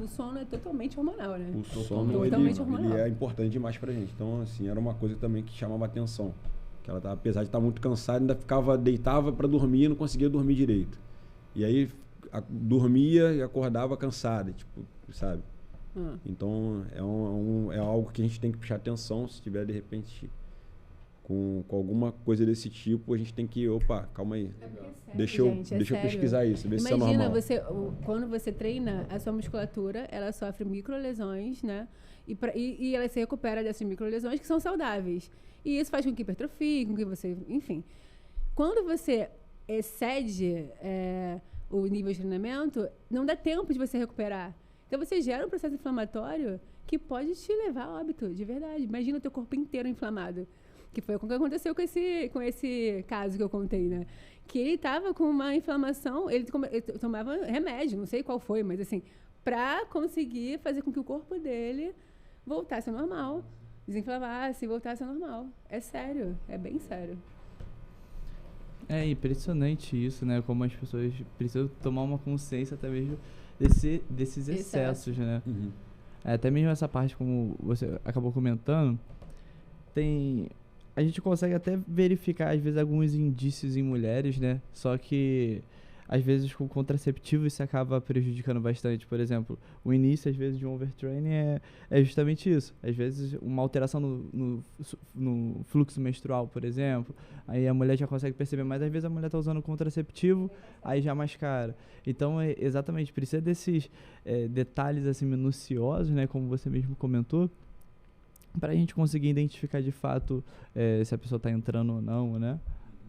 O sono é totalmente hormonal, né? O sono, ele é importante demais pra gente. Então, assim, era uma coisa também que chamava atenção. Que ela, apesar de estar muito cansada, ainda deitava para dormir e não conseguia dormir direito. E aí, dormia e acordava cansada, tipo, sabe? Então, é algo que a gente tem que prestar atenção. Se tiver, de repente, com alguma coisa desse tipo, a gente tem que, opa, calma aí. Deixa eu pesquisar isso, ver se é normal. Imagina, quando você treina, a sua musculatura, ela sofre microlesões, né? E ela se recupera dessas microlesões que são saudáveis. E isso faz com que hipertrofie, com que você... Enfim. Quando você excede o nível de treinamento, não dá tempo de você recuperar. Então, você gera um processo inflamatório que pode te levar a óbito, de verdade. Imagina o teu corpo inteiro inflamado. Que foi o que aconteceu com esse caso que eu contei, né? Que ele estava com uma inflamação, ele tomava remédio, não sei qual foi, mas assim, para conseguir fazer com que o corpo dele voltasse ao normal, desinflamasse e voltasse ao normal. É sério, é bem sério. É impressionante isso, né? Como as pessoas precisam tomar uma consciência até mesmo desses excessos, né? Uhum. Até mesmo essa parte, como você acabou comentando, a gente consegue até verificar, às vezes, alguns indícios em mulheres, né? Só que às vezes com contraceptivo isso acaba prejudicando bastante. Por exemplo, o início, às vezes, de um overtraining é justamente isso. Às vezes, uma alteração no fluxo menstrual, por exemplo, aí a mulher já consegue perceber, mas às vezes a mulher está usando contraceptivo, aí já mascara. Então, exatamente, precisa desses detalhes assim, minuciosos, né, como você mesmo comentou, para a gente conseguir identificar de fato se a pessoa está entrando ou não, né?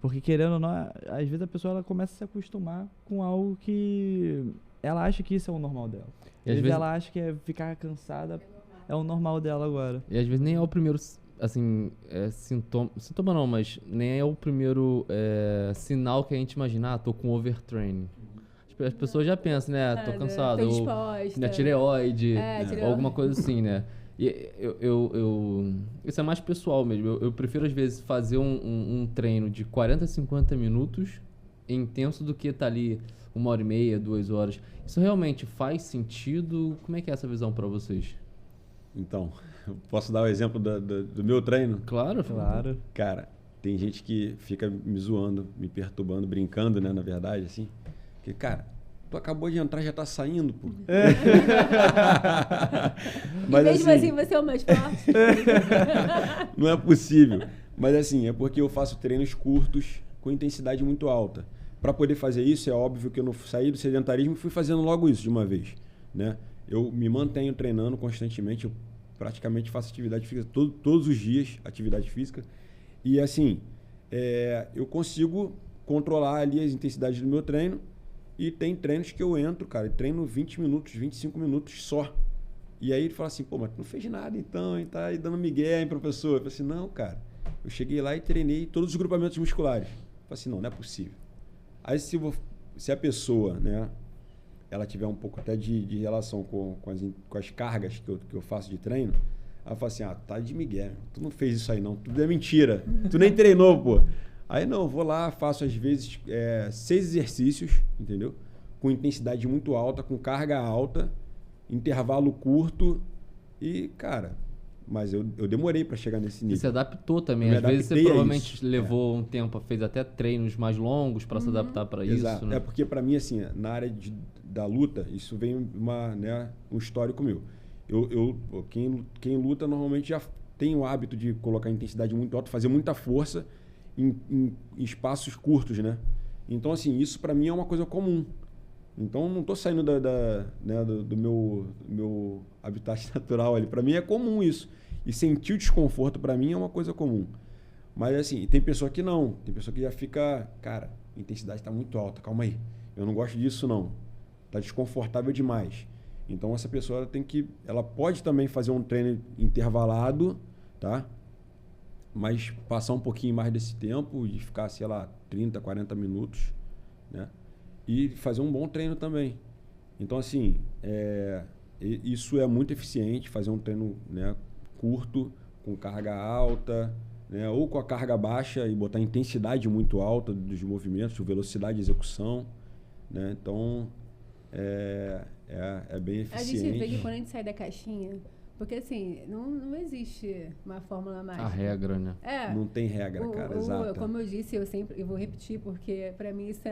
Porque querendo ou não, às vezes a pessoa ela começa a se acostumar com algo que ela acha que isso é o normal dela. E às vezes ela acha que ficar cansada é o normal dela agora. E às vezes nem é o primeiro, assim, sintoma não, mas nem é o primeiro sinal que a gente imagina, tô com overtraining. As pessoas já pensam, né, tô cansado, tô ou disposta. minha tireoide, tireoide. ou alguma coisa assim, né. E isso é mais pessoal mesmo. Eu prefiro, às vezes, fazer um treino de 40, 50 minutos intenso do que estar ali 1h30, 2 horas. Isso realmente faz sentido? Como é que é essa visão para vocês? Então, eu posso dar o exemplo do meu treino? Claro. Cara, tem gente que fica me zoando, me perturbando, brincando, né, na verdade, assim. Que, cara, tu acabou de entrar, já tá saindo, pô. Mas e mesmo assim você é o mais forte? Não é possível. Mas assim, é porque eu faço treinos curtos com intensidade muito alta. Para poder fazer isso, é óbvio que eu não saí do sedentarismo e fui fazendo logo isso de uma vez, né? Eu me mantenho treinando constantemente, eu praticamente faço atividade física todos os dias, atividade física. E assim, eu consigo controlar ali as intensidades do meu treino. E tem treinos que eu entro, cara, e treino 20 minutos, 25 minutos só. E aí ele fala assim, pô, mas tu não fez nada então, e tá aí dando migué, hein, professor? Eu falei assim, não, cara, eu cheguei lá e treinei todos os grupamentos musculares. Eu falei assim, não é possível. Aí se a pessoa, né, ela tiver um pouco até de relação com as cargas que eu faço de treino, ela fala assim, tá de migué, tu não fez isso aí não, tudo é mentira, tu nem treinou, pô. Aí não, vou lá, faço às vezes 6 exercícios, entendeu? Com intensidade muito alta, com carga alta, intervalo curto e, cara, mas eu demorei para chegar nesse nível. Você se adaptou também, às vezes você provavelmente levou um tempo, fez até treinos mais longos para se adaptar para isso. Exato, né? Porque para mim, assim, na área da luta, isso vem um histórico meu. Quem luta normalmente já tem o hábito de colocar intensidade muito alta, fazer muita força em espaços curtos, né? Então, assim, isso para mim é uma coisa comum. Então, não estou saindo do meu habitat natural ali. Para mim é comum isso. E sentir o desconforto para mim é uma coisa comum. Mas, assim, tem pessoa que não. Tem pessoa que já fica, cara, a intensidade está muito alta, calma aí. Eu não gosto disso, não. Está desconfortável demais. Então, essa pessoa ela pode também fazer um treino intervalado, tá? Mas passar um pouquinho mais desse tempo e ficar, sei lá, 30, 40 minutos, né? E fazer um bom treino também. Então, assim, isso é muito eficiente, fazer um treino, né, curto, com carga alta, né? Ou com a carga baixa e botar intensidade muito alta dos movimentos, velocidade de execução, né? Então, é bem eficiente. A gente vê que quando a gente sai da caixinha... Porque, assim, não existe uma fórmula mágica. A regra, né? Não tem regra, cara, exato. Como eu disse, eu vou repetir, porque, para mim, isso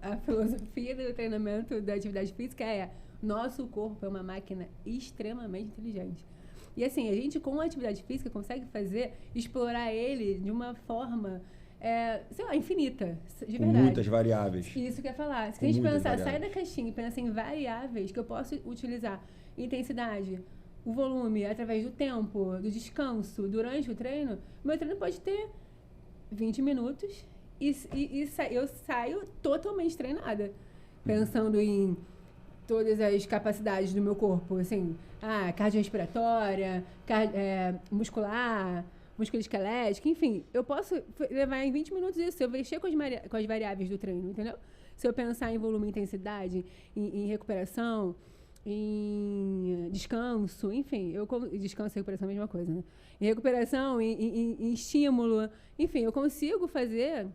a filosofia do treinamento da atividade física nosso corpo é uma máquina extremamente inteligente. E, assim, a gente, com a atividade física, consegue explorar ele de uma forma... sei lá, infinita, de verdade. Com muitas variáveis. Isso que eu ia falar. Se a gente pensar, sai da caixinha e pensa em variáveis que eu posso utilizar, intensidade, o volume, através do tempo, do descanso, durante o treino, meu treino pode ter 20 minutos e eu saio totalmente treinada, pensando em todas as capacidades do meu corpo, assim, cardiorrespiratória, muscular, musculoesquelética, enfim, eu posso levar em 20 minutos isso, se eu mexer com as variáveis do treino, entendeu? Se eu pensar em volume e intensidade, em recuperação, em descanso, enfim, descanso e recuperação é a mesma coisa, né? Em recuperação, em estímulo, enfim, eu consigo fazer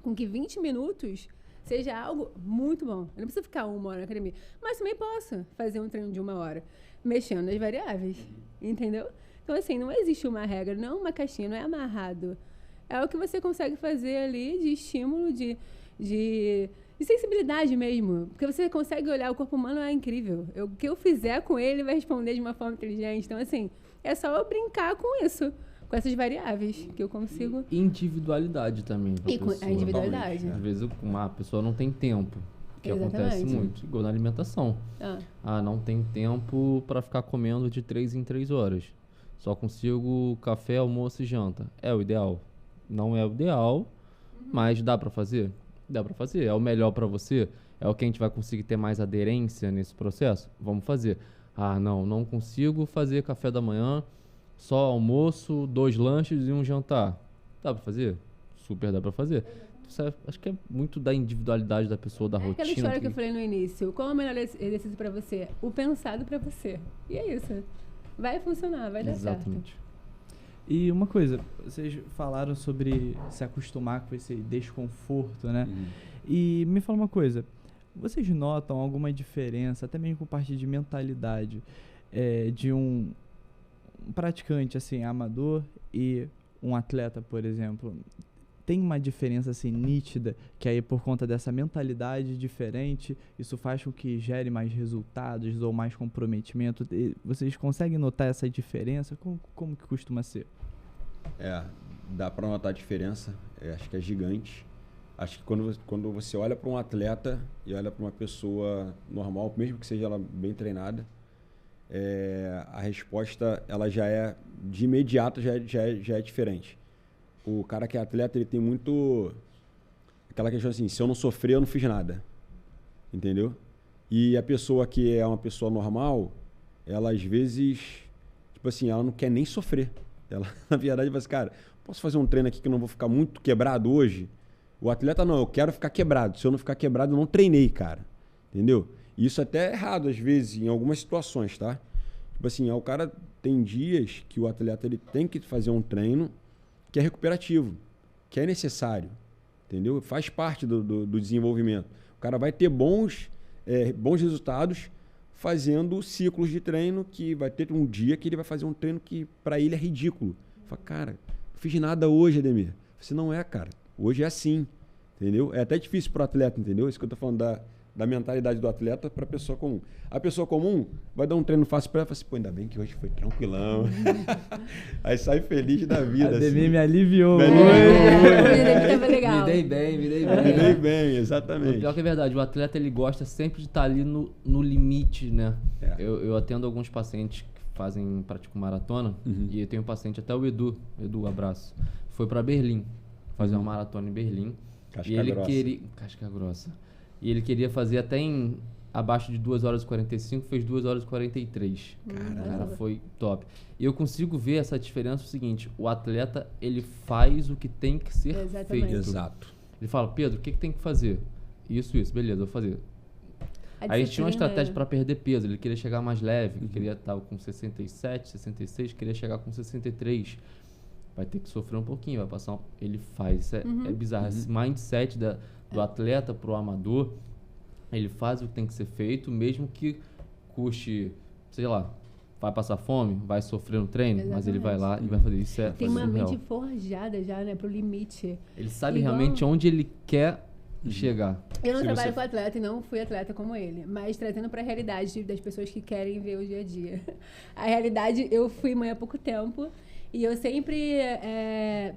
com que 20 minutos seja algo muito bom. Eu não preciso ficar 1 hora na academia, mas também posso fazer um treino de 1 hora, mexendo nas variáveis, entendeu? Então, assim, não existe uma regra, não uma caixinha, não é amarrado. É o que você consegue fazer ali de estímulo, de de sensibilidade mesmo. Porque você consegue olhar, o corpo humano é incrível. O que eu fizer com ele vai responder de uma forma inteligente. Então, assim, é só eu brincar com isso, com essas variáveis que eu consigo. E individualidade também. E com a individualidade. Às vezes uma pessoa não tem tempo, que acontece Exatamente. muito, igual na alimentação. Não tem tempo para ficar comendo de 3 em 3 horas. Só consigo café, almoço e janta. É o ideal? Não é o ideal, mas dá para fazer? Dá para fazer. É o melhor para você? É o que a gente vai conseguir ter mais aderência nesse processo? Vamos fazer. Não consigo fazer café da manhã, só almoço, 2 lanches e um jantar. Dá para fazer? Super dá para fazer. Acho que é muito da individualidade da pessoa, da rotina. Aquela história que eu falei no início. Qual é o melhor exercício para você? O pensado para você. E é isso. Vai funcionar, vai dar certo. Exatamente. E uma coisa, vocês falaram sobre se acostumar com esse desconforto, né? E me fala uma coisa, vocês notam alguma diferença, até mesmo com parte de mentalidade, de um praticante, assim, amador e um atleta, por exemplo? Tem uma diferença, assim, nítida, que aí por conta dessa mentalidade diferente, isso faz com que gere mais resultados ou mais comprometimento? Vocês conseguem notar essa diferença? Como que costuma ser? Dá para notar a diferença, acho que é gigante. Acho que quando você olha para um atleta e olha para uma pessoa normal, mesmo que seja ela bem treinada, a resposta ela já é, de imediato, já é diferente. O cara que é atleta, ele tem muito aquela questão assim, se eu não sofrer, eu não fiz nada. Entendeu? E a pessoa que é uma pessoa normal, ela às vezes, tipo assim, ela não quer nem sofrer. Ela, na verdade, vai assim, cara, posso fazer um treino aqui que eu não vou ficar muito quebrado hoje? O atleta não, eu quero ficar quebrado. Se eu não ficar quebrado, eu não treinei, cara. Entendeu? E isso até é errado, às vezes, em algumas situações, tá? Tipo assim, o cara tem dias que o atleta ele tem que fazer um treino que é recuperativo, que é necessário, entendeu? Faz parte do desenvolvimento. O cara vai ter bons resultados fazendo ciclos de treino, que vai ter um dia que ele vai fazer um treino que para ele é ridículo. Fala, cara, não fiz nada hoje, Ademir. Você não é, cara. Hoje é assim, entendeu? É até difícil para o atleta, entendeu? Isso que eu tô falando da mentalidade do atleta para a pessoa comum. A pessoa comum vai dar um treino fácil para ela e fala assim, pô, ainda bem que hoje foi tranquilão. Aí sai feliz da vida. A Ademir assim. me aliviou. Me dei bem. Me dei bem, exatamente. O pior que é verdade, o atleta ele gosta sempre de estar ali no limite, né? Eu atendo alguns pacientes que praticam maratona, e eu tenho um paciente, até o Edu, abraço, foi para Berlim, fazer uma maratona em Berlim. Casca grossa. E ele queria fazer até abaixo de 2 horas e 45, fez 2 horas e 43. Cara, foi top. E eu consigo ver essa diferença o seguinte, o atleta, ele faz o que tem que ser feito. Exato. Ele fala, Pedro, o que tem que fazer? Isso, beleza, vou fazer. Aí ele tinha uma estratégia para perder peso, ele queria chegar mais leve, ele queria estar com 67, 66, queria chegar com 63. Vai ter que sofrer um pouquinho, vai passar ele faz, é bizarro. Esse mindset do atleta pro amador, ele faz o que tem que ser feito, mesmo que custe, sei lá, vai passar fome, vai sofrer no treino, mas ele vai lá e vai fazer isso. Tem uma mente forjada já, né, pro limite. Ele sabe realmente onde ele quer chegar. Eu não trabalho com atleta e não fui atleta como ele, mas trazendo para a realidade das pessoas que querem ver o dia a dia. A realidade, eu fui mãe há pouco tempo e eu sempre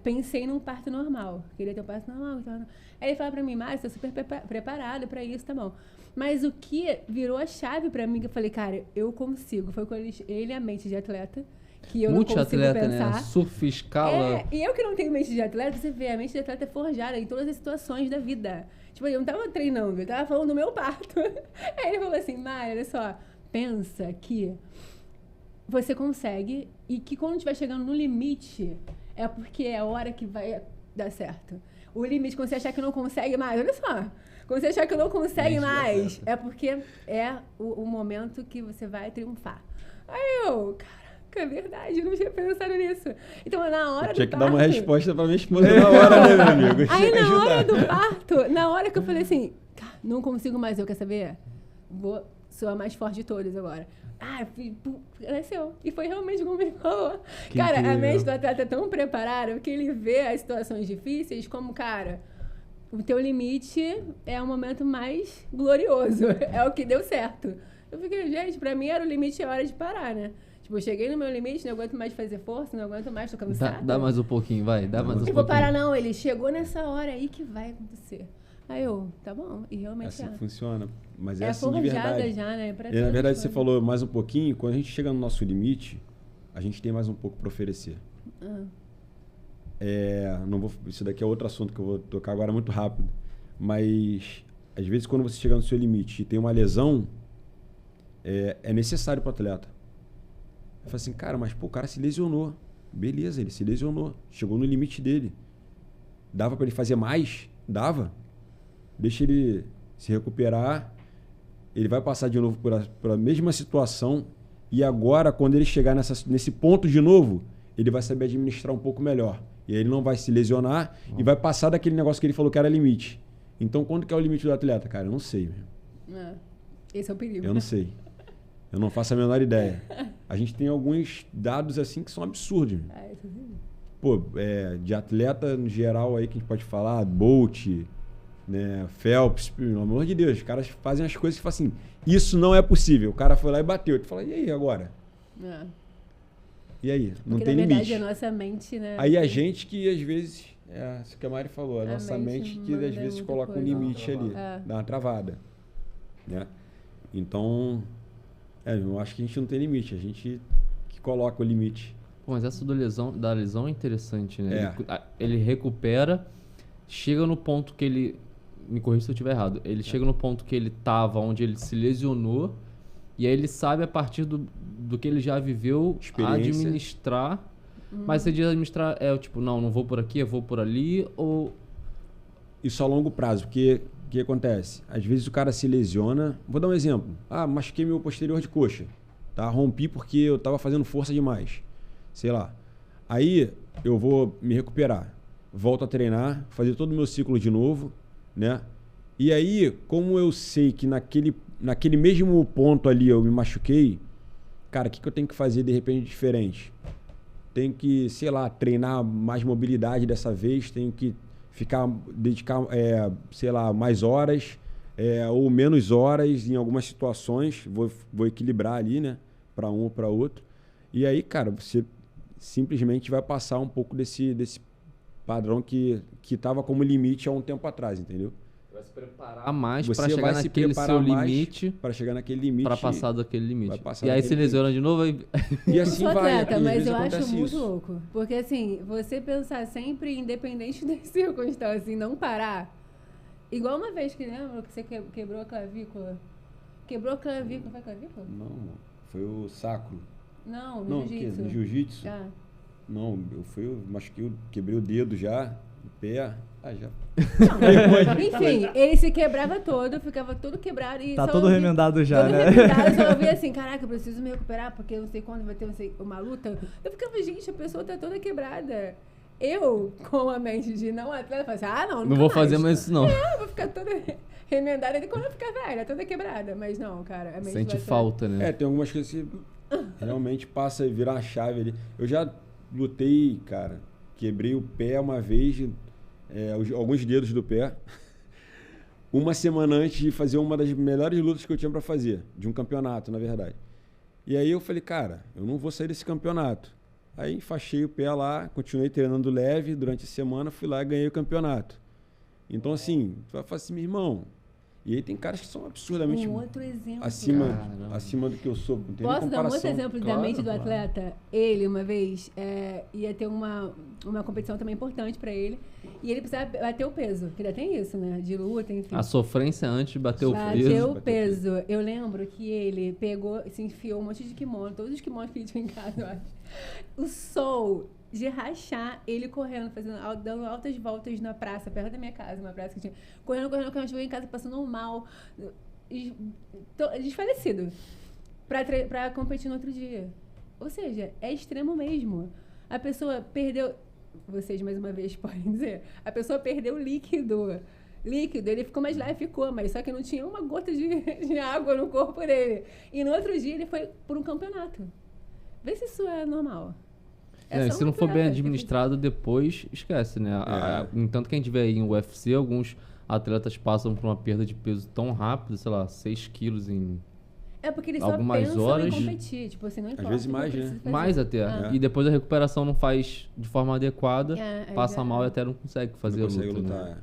pensei num parto normal. Queria ter um parto normal. Então... Aí ele fala para mim, Márcia, você tá super preparada para isso, tá bom. Mas o que virou a chave para mim, que eu falei, cara, eu consigo. Foi com ele a mente de atleta, que eu não consigo pensar. Né? Surf, escala. E eu que não tenho mente de atleta, você vê, a mente de atleta é forjada em todas as situações da vida. Tipo, eu não tava treinando, eu tava falando do meu parto. Aí ele falou assim, Mária, olha só, pensa que você consegue e que quando estiver chegando no limite, é porque é a hora que vai dar certo. O limite, quando você achar que não consegue mais, olha só, quando você achar que não consegue mais, é porque é o momento que você vai triunfar. Aí eu, caraca, é verdade, eu não tinha pensado nisso. Então, na hora do parto... Tinha que dar uma resposta pra minha esposa na hora, né, meu amigo? Aí, na hora do parto, na hora que eu falei assim, não consigo mais, eu quer saber? Sou a mais forte de todas agora. Nasceu. E foi realmente como ele falou. Que cara, incrível. a mente do atleta é tão preparada que ele vê as situações difíceis como, cara, o teu limite é o momento mais glorioso. É o que deu certo. Eu fiquei, gente, pra mim era o limite, é hora de parar, né? Tipo, eu cheguei no meu limite, não aguento mais fazer força, não aguento mais, tô cansada. Dá mais um pouquinho, vai. Dá mais um pouquinho. Eu vou parar, não. Ele chegou nessa hora aí que vai acontecer. Aí eu, tá bom. E realmente Assim funciona. Mas é é assim de forjada verdade. já, né? E, na verdade, você falou mais um pouquinho. Quando a gente chega no nosso limite, a gente tem mais um pouco para oferecer. Não vou, isso daqui é outro assunto que eu vou tocar agora muito rápido. Mas, às vezes, quando você chega no seu limite e tem uma lesão, é necessário para o atleta. Eu falo assim, cara, mas pô, o cara se lesionou. Beleza, ele se lesionou. Chegou no limite dele. Dava para ele fazer mais? Dava. Deixa ele se recuperar. Ele vai passar de novo por a mesma situação. E agora, quando ele chegar nesse ponto de novo, ele vai saber administrar um pouco melhor. E aí ele não vai se lesionar e vai passar daquele negócio que ele falou que era limite. Então, quando que é o limite do atleta? Cara, eu não sei. Esse é o perigo. Eu não sei. Eu não faço a menor ideia. A gente tem alguns dados assim que são absurdos. Pô, de atleta no geral aí que a gente pode falar, Bolt, né, Phelps, pelo amor de Deus, os caras fazem as coisas que falam assim, isso não é possível. O cara foi lá e bateu. Tu fala, e aí agora? E aí? Não tem limite. Na verdade, a nossa mente, né? Aí a gente que às vezes, isso que a Mari falou, a nossa mente que às vezes coloca um limite ali, dá uma travada. Né? Então, eu acho que a gente não tem limite, a gente que coloca o limite. Pô, mas essa da lesão é interessante, né? Ele recupera, chega no ponto que ele... Me corrija se eu estiver errado. Ele chega no ponto que ele estava, onde ele se lesionou, e aí ele sabe, a partir do que ele já viveu, administrar. Mas você diz administrar, tipo, não vou por aqui, eu vou por ali, ou... Isso a longo prazo, porque o que acontece? Às vezes o cara se lesiona. Vou dar um exemplo. Machuquei meu posterior de coxa. Tá? Rompi porque eu estava fazendo força demais. Sei lá. Aí eu vou me recuperar. Volto a treinar, fazer todo o meu ciclo de novo, né? E aí, como eu sei que naquele mesmo ponto ali eu me machuquei, cara, o que eu tenho que fazer de repente diferente? Tenho que, sei lá, treinar mais mobilidade dessa vez, tenho que dedicar, sei lá, mais horas ou menos horas em algumas situações, vou equilibrar ali, né, para um ou para outro. E aí, cara, você simplesmente vai passar um pouco desse padrão que estava como limite há um tempo atrás, entendeu? Vai se preparar mais para chegar naquele seu limite. Para chegar naquele limite. Para passar daquele limite. E aí se lesiona de novo. E assim vai. Atleta, mas eu acho muito louco. Porque assim, você pensar sempre independente das circunstâncias e não parar. Igual uma vez que lembra que você quebrou a clavícula. Quebrou a clavícula. Foi a clavícula? Não, foi o sacro. Não, no jiu-jitsu. No jiu-jitsu? Não, quebrei o dedo já, o pé. Já. Enfim, ele se quebrava todo, ficava todo quebrado. E todo remendado já, todo né? Remendado, só ouvia assim, caraca, eu preciso me recuperar, porque eu não sei quando vai ter uma luta. Eu ficava, gente, a pessoa tá toda quebrada. Eu, com a mente de não atleta, falei assim, não vou fazer mais isso, não. Eu vou ficar toda remendada quando eu ficar velha, toda quebrada. Mas não, cara, a mente sente falta, né? Tem algumas coisas que realmente passa e vira uma chave ali. Eu já lutei, cara, quebrei o pé uma vez, alguns dedos do pé, uma semana antes de fazer uma das melhores lutas que eu tinha para fazer, de um campeonato, na verdade. E aí eu falei, cara, eu não vou sair desse campeonato. Aí enfaixei o pé lá, continuei treinando leve, durante a semana fui lá e ganhei o campeonato. Então assim, tu vai falar assim, meu irmão, e aí tem caras que são absurdamente outro exemplo, acima do que eu sou. Não tem Posso dar um outro comparação. exemplo da mente do atleta? Ele, uma vez, ia ter uma competição também importante pra ele. E ele precisava bater o peso. Que ainda tem isso, né? De luta, enfim. A sofrência antes de bater o peso. Bateu o peso. Eu lembro que ele pegou, se enfiou um monte de kimono. Todos os kimonos que ele tinha em casa, eu acho. O sol de rachar, ele correndo, dando altas voltas na praça, perto da minha casa, uma praça que tinha. Correndo, chegou em casa passando mal, desfalecido, pra competir no outro dia. Ou seja, é extremo mesmo. A pessoa perdeu, vocês mais uma vez podem dizer, a pessoa perdeu líquido, ele ficou mais leve, mas só que não tinha uma gota de água no corpo dele. E no outro dia ele foi por um campeonato. Vê se isso é normal. Se não for bem administrado, depois esquece, né? Tanto que a gente vê aí em UFC, alguns atletas passam por uma perda de peso tão rápido, sei lá, 6 quilos em porque eles algumas só pensam horas. em competir. Tipo assim, não importa. Às vezes mais, né? Mais até. E depois a recuperação não faz de forma adequada, passa mal e até não consegue fazer não consegue luta. lutar.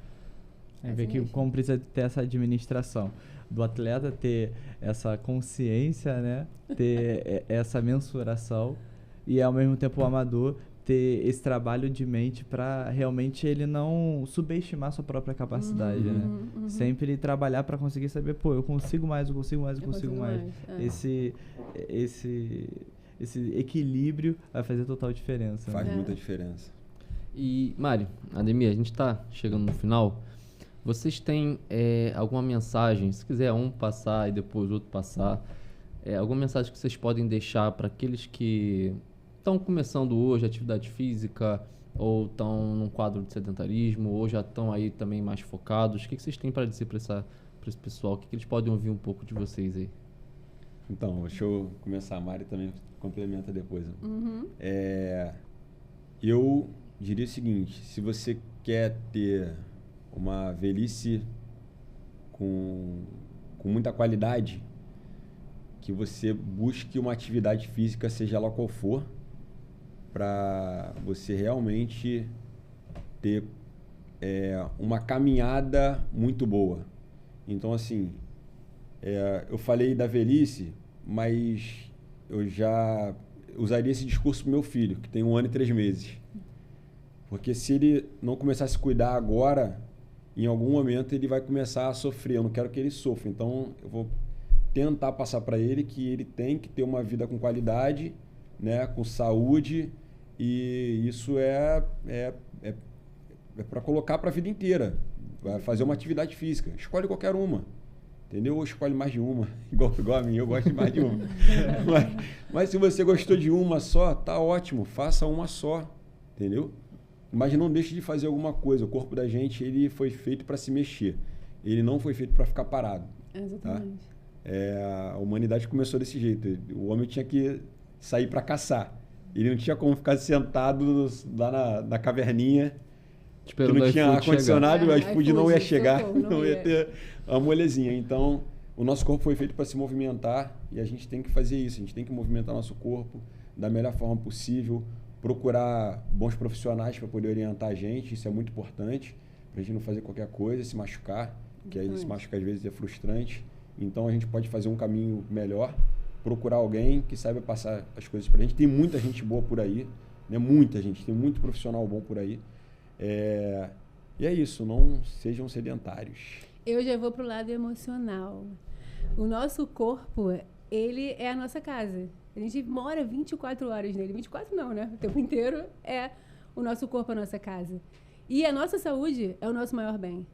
Né? Ver que como precisa ter essa administração do atleta, ter essa consciência, né? Ter essa mensuração e ao mesmo tempo o amador ter esse trabalho de mente para realmente ele não subestimar sua própria capacidade, né? Sempre trabalhar para conseguir saber, pô, eu consigo mais. Esse equilíbrio vai fazer total diferença. Faz muita diferença. E, Mari, Ademir, a gente tá chegando no final. Vocês têm alguma mensagem, se quiser um passar e depois outro passar, alguma mensagem que vocês podem deixar para aqueles que estão começando hoje atividade física ou estão num quadro de sedentarismo ou já estão aí também mais focados? O que vocês têm para dizer para esse pessoal? O que eles podem ouvir um pouco de vocês aí? Então, deixa eu começar. A Mari também complementa depois. Eu diria o seguinte, se você quer ter uma velhice com muita qualidade, que você busque uma atividade física, seja ela qual for, para você realmente ter uma caminhada muito boa. Então, assim, eu falei da velhice, mas eu já usaria esse discurso pro meu filho, que tem 1 ano e 3 meses. Porque se ele não começar a se cuidar agora, em algum momento ele vai começar a sofrer. Eu não quero que ele sofra. Então, eu vou tentar passar para ele que ele tem que ter uma vida com qualidade, né, com saúde, e isso é para colocar para a vida inteira. Vai fazer uma atividade física. Escolhe qualquer uma, entendeu? Ou escolhe mais de uma, igual a mim, eu gosto de mais de uma. mas se você gostou de uma só, tá ótimo, faça uma só, entendeu? Mas não deixe de fazer alguma coisa. O corpo da gente, ele foi feito para se mexer. Ele não foi feito para ficar parado. Exatamente. Tá? A humanidade começou desse jeito. O homem tinha que sair para caçar. Ele não tinha como ficar sentado lá na caverninha, que não tinha ar-condicionado, o iFood não ia chegar, não ia ter uma molezinha. Então, o nosso corpo foi feito para se movimentar e a gente tem que fazer isso. A gente tem que movimentar nosso corpo da melhor forma possível, procurar bons profissionais para poder orientar a gente, isso é muito importante, para a gente não fazer qualquer coisa, se machucar, que aí se machucar às vezes é frustrante. Então a gente pode fazer um caminho melhor, procurar alguém que saiba passar as coisas para a gente. Tem muita gente boa por aí, né? Muita gente, tem muito profissional bom por aí. E é isso, não sejam sedentários. Eu já vou pro lado emocional. O nosso corpo, ele é a nossa casa. A gente mora 24 horas nele. 24 não, né? O tempo inteiro é o nosso corpo, a nossa casa. E a nossa saúde é o nosso maior bem.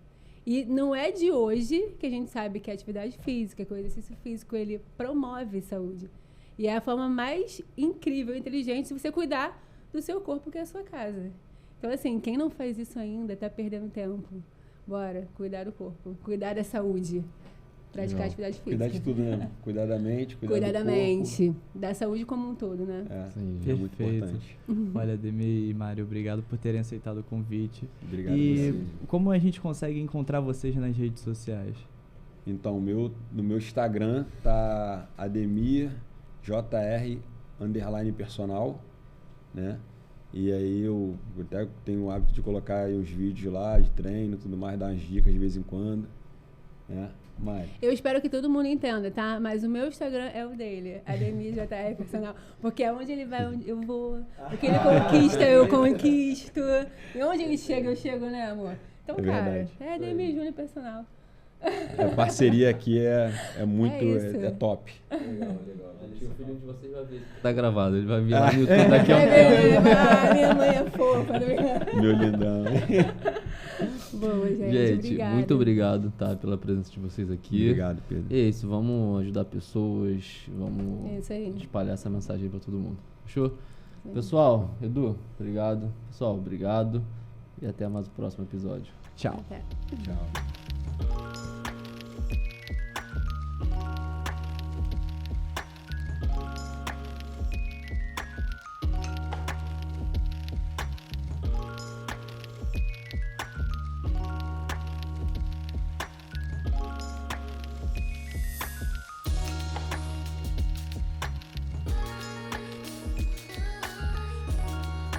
E não é de hoje que a gente sabe que a atividade física, que o exercício físico, ele promove saúde. E é a forma mais incrível, inteligente, de você cuidar do seu corpo, que é a sua casa. Então, assim, quem não faz isso ainda está perdendo tempo. Bora, cuidar do corpo, cuidar da saúde. Praticar atividade física. Cuidar de tudo, né? Cuidar da mente, cuidar do mente, da saúde como um todo, né? Sim, é muito importante. Olha, Ademir e Mário, obrigado por terem aceitado o convite. Obrigado e a você. Como a gente consegue encontrar vocês nas redes sociais? Então, no meu Instagram tá Ademir JR_personal, né? E aí eu até tenho o hábito de colocar aí os vídeos lá de treino e tudo mais, dar umas dicas de vez em quando, né? Eu espero que todo mundo entenda, tá? Mas o meu Instagram é o dele, Ademir JR Personal. Porque onde ele vai, eu vou. O que ele conquista, eu conquisto. E onde ele chega, eu chego, né, amor? Então, cara, é Ademir Júnior Personal. A parceria aqui é muito, é top. Legal. O filho de vocês vai ver. Tá gravado, ele vai vir lá no YouTube daqui a um tempo. Minha mãe é fofa. Meu lindão. Boa, gente. Muito obrigado, tá, pela presença de vocês aqui. Obrigado, Pedro. E é isso, vamos ajudar pessoas, vamos espalhar essa mensagem aí pra todo mundo. Fechou? Sim. Pessoal, Edu, obrigado. Pessoal, obrigado. E até mais o próximo episódio. Tchau. Até. Tchau.